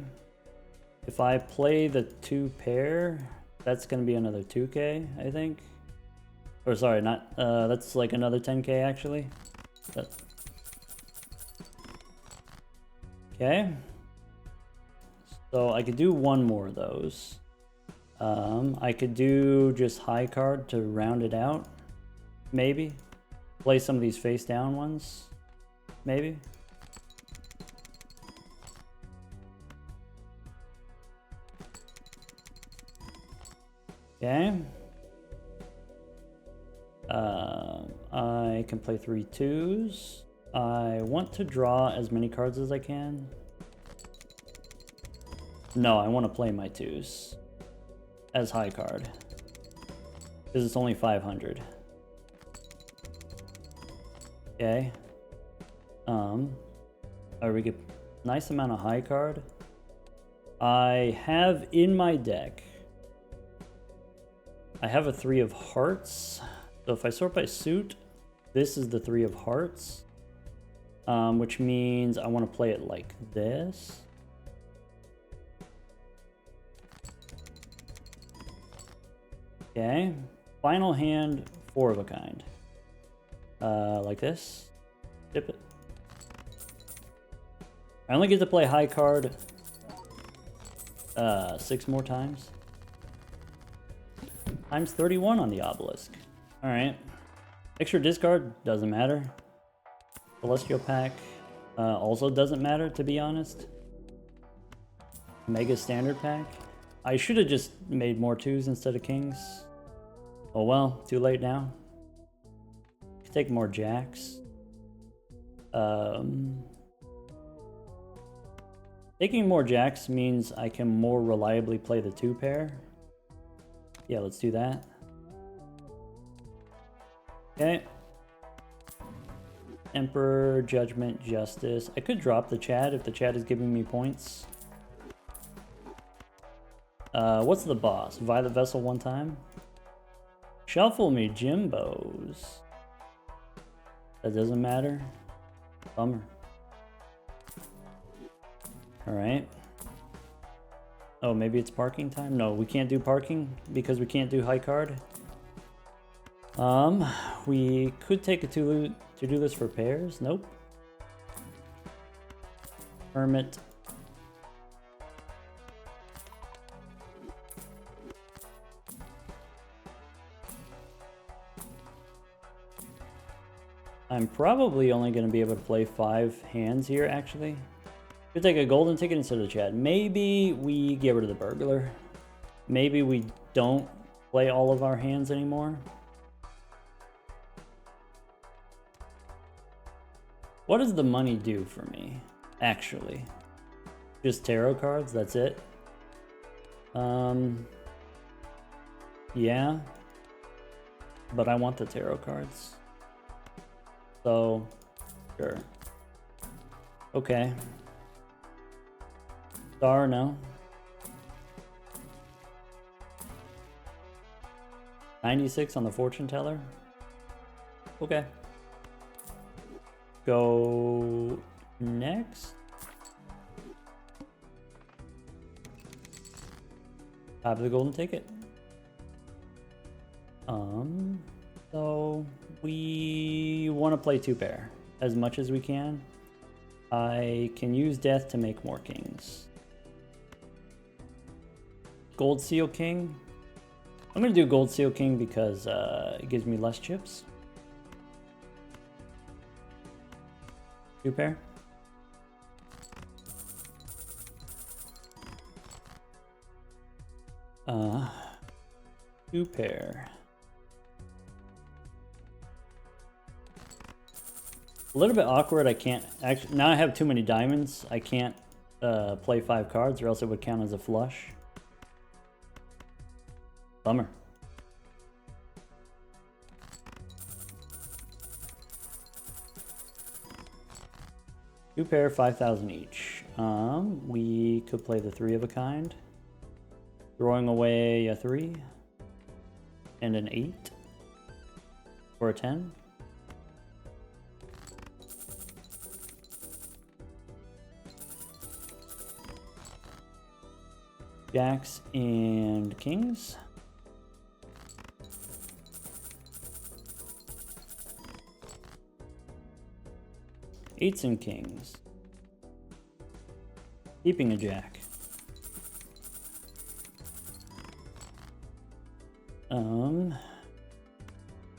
If I play the 2 pair, that's going to be another 2k, I think. Or sorry, not, that's like another 10k actually. Okay. So I could do 1 more of those. I could do just high card to round it out. Maybe. Play some of these face down ones. Maybe. Okay. I can play 3 2s. I want to draw as many cards as I can. No, I want to play my 2s as high card because it's only 500. Okay. We get nice amount of high card. I have in my deck. I have a 3 of hearts. So if I sort by suit, this is the 3 of hearts, which means I want to play it like this. Okay, final hand, 4 of a kind. Like this. Dip it. I only get to play high card 6 more times. Times 31 on the Obelisk. Alright. Extra discard doesn't matter. Celestial Pack also doesn't matter, to be honest. Mega Standard Pack. I should have just made more 2s instead of kings. Oh well, too late now. Could take more jacks. Taking more jacks means I can more reliably play the 2 pair. Yeah, let's do that. Okay. Emperor, Judgment, Justice. I could drop the Chad if the Chad is giving me points. What's the boss? Violet Vessel one time? Shuffle me Jimbos. That doesn't matter. Bummer. Alright. Oh, maybe it's parking time? No, we can't do parking because we can't do high card. We could take a to-do list for pairs. Nope. Hermit. I'm probably only going to be able to play 5 hands here, actually. Could take a golden ticket instead of the Chad. Maybe we get rid of the Burglar. Maybe we don't play all of our hands anymore. What does the money do for me, actually? Just tarot cards, that's it? Yeah. But I want the tarot cards. So, sure. Okay. Star, no. 96 on the fortune teller. Okay. Go next. Top of the golden ticket. So we want to play 2 pair as much as we can. I can use death to make more kings. Gold Seal King. I'm going to do Gold Seal King because it gives me less chips. 2 pair. Two pair. A little bit awkward. I can't actually, now I have too many diamonds. I can't play 5 cards or else it would count as a flush. Bummer. Two pair, 5,000 each. We could play the 3 of a kind. Throwing away a 3 and an 8 or a 10. Jacks and kings. Eights and kings. Keeping a jack.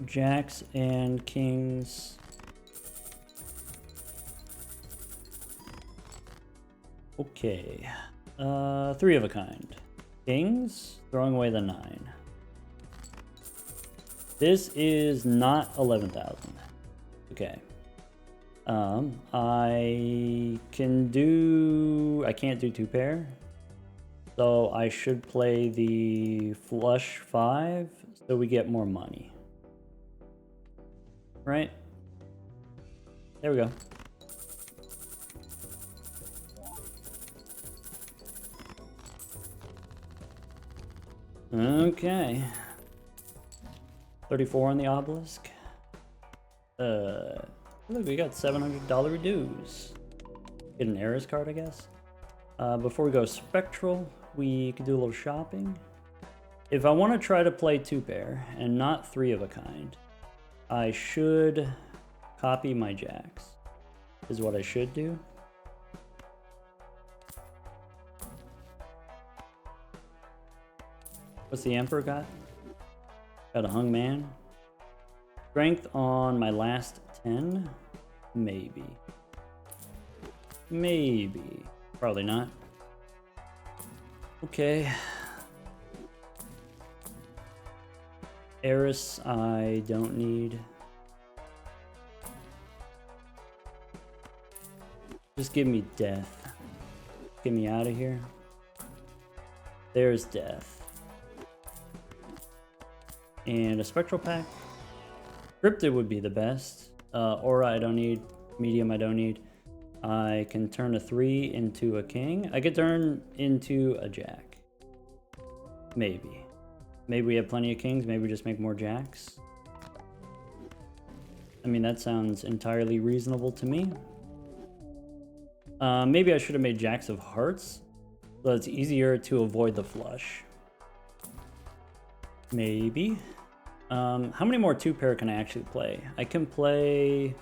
Jacks and kings. Okay. 3 of a kind. Kings, throwing away the 9. This is not 11,000. Okay. I can't do 2 pair. So I should play the flush 5 so we get more money. Right? There we go. Okay. 34 on the Obelisk. Look, we got $700 dues. Get an Eris card, I guess. Before we go Spectral, we could do a little shopping. If I want to try to play 2 pair and not 3 of a kind, I should copy my jacks, is what I should do. What's the Emperor got? Got a hung man. Strength on my last 10? Maybe. Maybe. Probably not. Okay. Eris, I don't need. Just give me death. Get me out of here. There's death. And a spectral pack. Cryptid would be the best. Aura I don't need. Medium I don't need. I can turn a 3 into a king. I could turn into a jack. Maybe. Maybe we have plenty of kings. Maybe we just make more jacks. I mean, that sounds entirely reasonable to me. Maybe I should have made jacks of hearts, so it's easier to avoid the flush. Maybe. How many more 2-pair can I actually play? I can play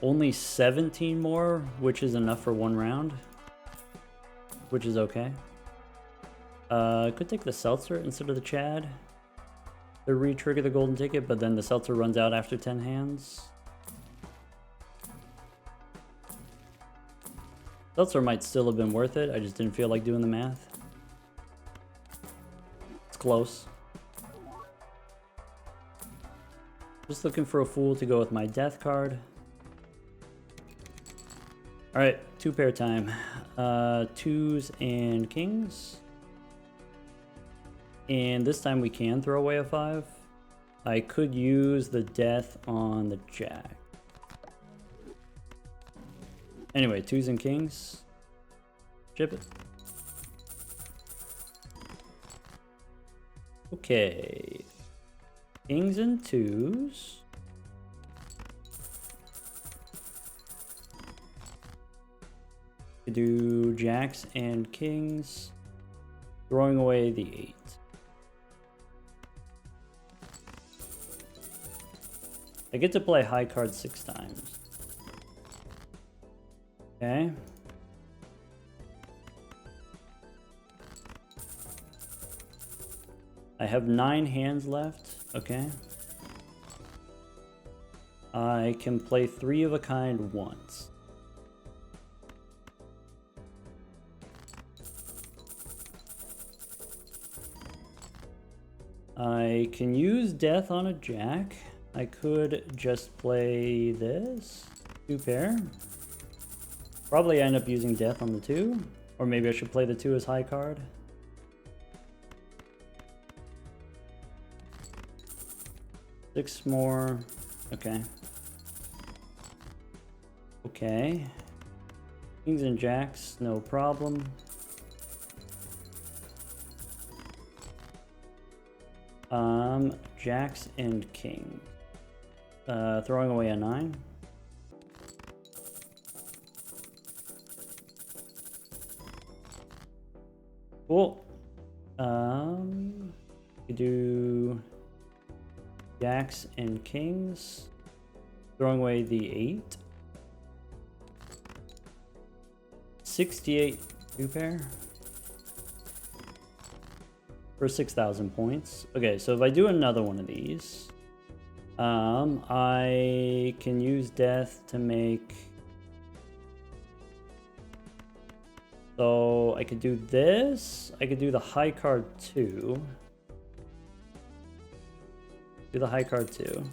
only 17 more, which is enough for 1 round, which is okay. I could take the Seltzer instead of the Chad to re-trigger the golden ticket, but then the Seltzer runs out after 10 hands. Seltzer might still have been worth it, I just didn't feel like doing the math. It's close. Just looking for a fool to go with my death card. Alright, 2-pair time. 2s and kings. And this time we can throw away a 5. I could use the death on the jack. Anyway, 2s and kings. Chip it. Okay. Kings and 2s. Do jacks and kings. Throwing away the 8. I get to play high card 6 times. Okay. I have 9 hands left. Okay. I can play 3 of a kind once. I can use death on a jack. I could just play this 2-pair. Probably end up using death on the 2, or maybe I should play the 2 as high card. Six more. Okay. Okay. Kings and jacks, no problem. Jacks and king. Throwing away a 9. Cool. We do jacks and kings. Throwing away the 8. 68 2-pair. For 6,000 points. Okay, so if I do another one of these, I can use death to make. So I could do this. I could do the high card 2. Do the high card 2.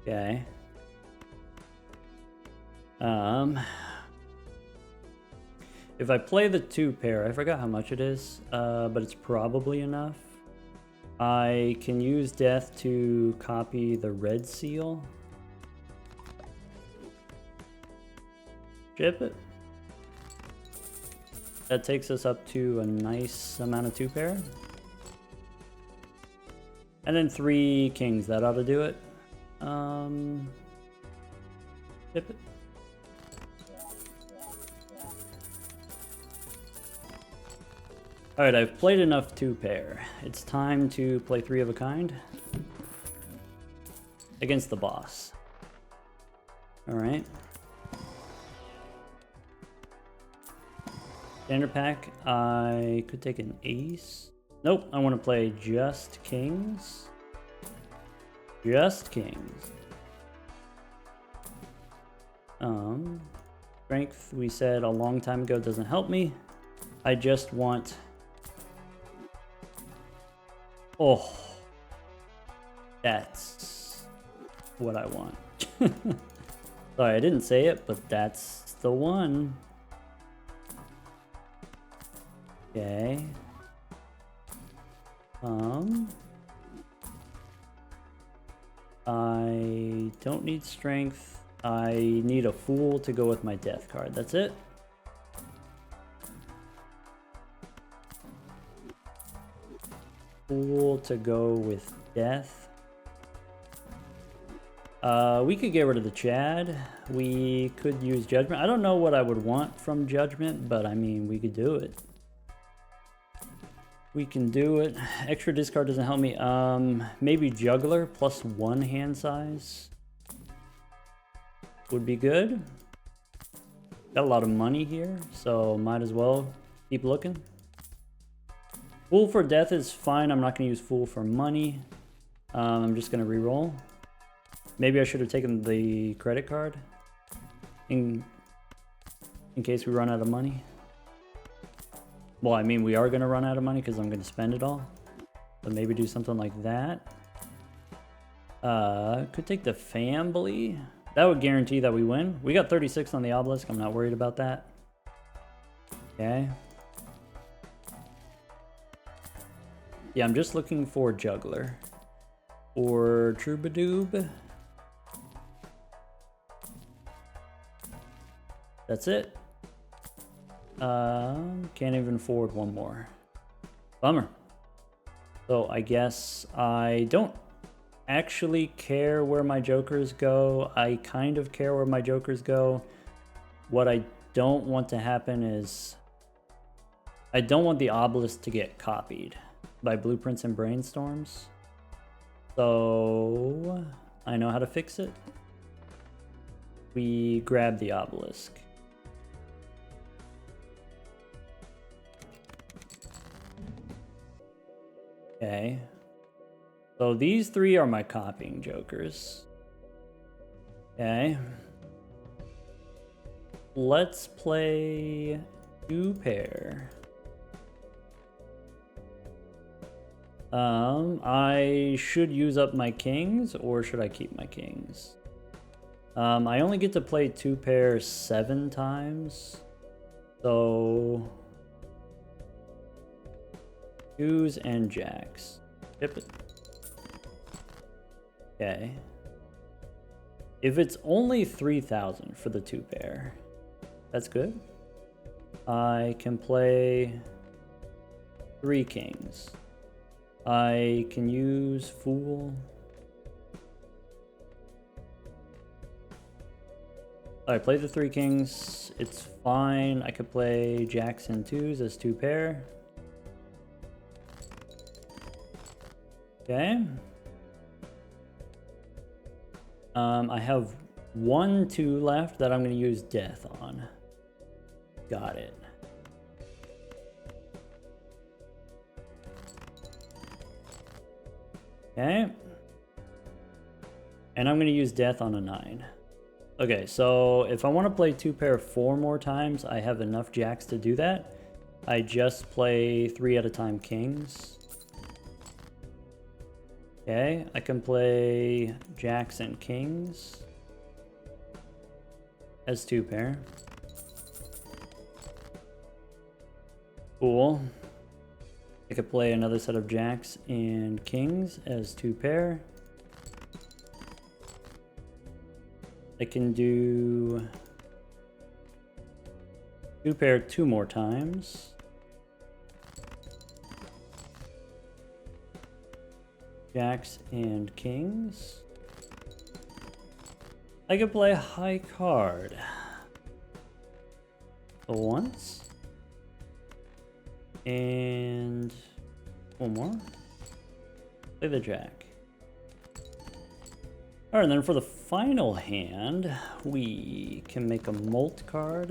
Okay. If I play the 2-pair, I forgot how much it is, but it's probably enough. I can use death to copy the red seal. Ship it. That takes us up to a nice amount of 2-pair. And then 3 kings, that ought to do it. Ship it. Alright, I've played enough 2-pair. It's time to play 3 of a kind against the boss. Alright. Standard pack, I could take an ace. Nope, I want to play just kings. Just kings. Strength, we said a long time ago, doesn't help me. I just want... Oh, that's what I want. Sorry, I didn't say it, but that's the one. Okay. I don't need strength. I need a fool to go with my death card. That's it. Fool to go with death. We could get rid of the Chad. We could use Judgment. I don't know what I would want from Judgment, but I mean, we could do it. We can do it. Extra discard doesn't help me. Maybe Juggler plus 1 hand size would be good. Got a lot of money here, so might as well keep looking. Fool for death is fine. I'm not going to use Fool for money. I'm just going to reroll. Maybe I should have taken the credit card in case we run out of money. Well, I mean, we are going to run out of money because I'm going to spend it all. So maybe do something like that. Could take the family. That would guarantee that we win. We got 36 on the Obelisk. I'm not worried about that. Okay. Yeah, I'm just looking for Juggler. Or Troubadour. That's it. Can't even afford one more. Bummer. So I guess I don't actually care where my jokers go. I kind of care where my jokers go. What I don't want to happen is I don't want the Obelisk to get copied by Blueprints and Brainstorms. So I know how to fix it. We grab the Obelisk. Okay. So these 3 are my copying jokers. Okay. Let's play 2 pair. I should use up my kings, or should I keep my kings? I only get to play 2 pairs 7 times. So 2s and jacks. Ship it. Okay. If it's only 3,000 for the 2 pair, that's good. I can play 3 kings. I can use Fool. I play the 3 kings. It's fine. I could play jacks and 2s as 2 pair. Okay. I have 1 2 left that I'm going to use death on. Got it. Okay. And I'm going to use death on a 9. Okay, so if I want to play 2 pair 4 more times, I have enough jacks to do that. I just play 3 at a time kings. Okay, I can play jacks and kings as 2 pair. Cool. I could play another set of jacks and kings as 2 pair. I can do 2 pair 2 more times. Jacks and kings. I could play a high card once. And 1 more. Play the jack. Alright, and then for the final hand, we can make a molt card.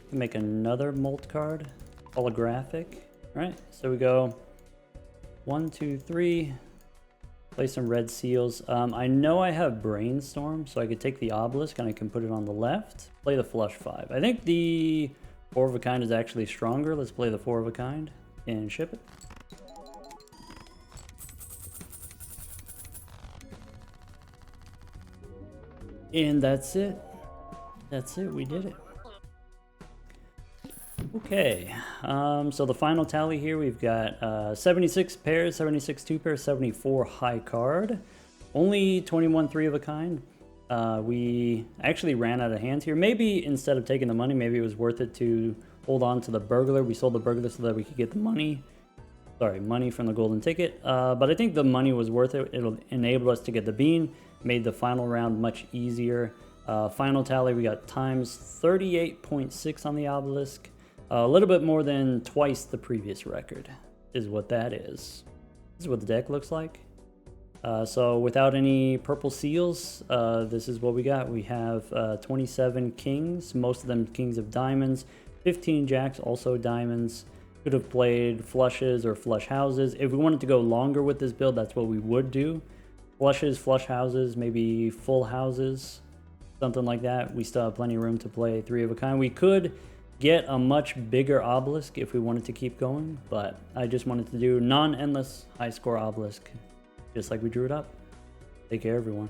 We can make another molt card. Holographic. Alright, so we go 1, 2, 3. Play some red seals. I know I have Brainstorm, so I could take the Obelisk and I can put it on the left. Play the flush 5. I think the 4 of a kind is actually stronger. Let's play the 4 of a kind and ship it. And that's it. That's it. We did it. Okay. So the final tally here, we've got 76 pairs, 76 2 pairs, 74 high card. Only 21 3 of a kind. We actually ran out of hands here. Maybe instead of taking the money, maybe it was worth it to hold on to the burglar. We sold the burglar so that we could get the money. Sorry, money from the golden ticket. But I think the money was worth it. It'll enable us to get the bean. Made the final round much easier. Final tally, we got times 38.6 on the obelisk. A little bit more than twice the previous record is what that is. This is what the deck looks like. So without any purple seals, this is what we got. We have 27 kings, most of them kings of diamonds, 15 jacks, also diamonds. Could have played flushes or flush houses. If we wanted to go longer with this build, that's what we would do. Flushes, flush houses, maybe full houses, something like that. We still have plenty of room to play 3 of a kind. We could get a much bigger obelisk if we wanted to keep going, but I just wanted to do non-endless high score obelisk, just like we drew it up. Take care, everyone.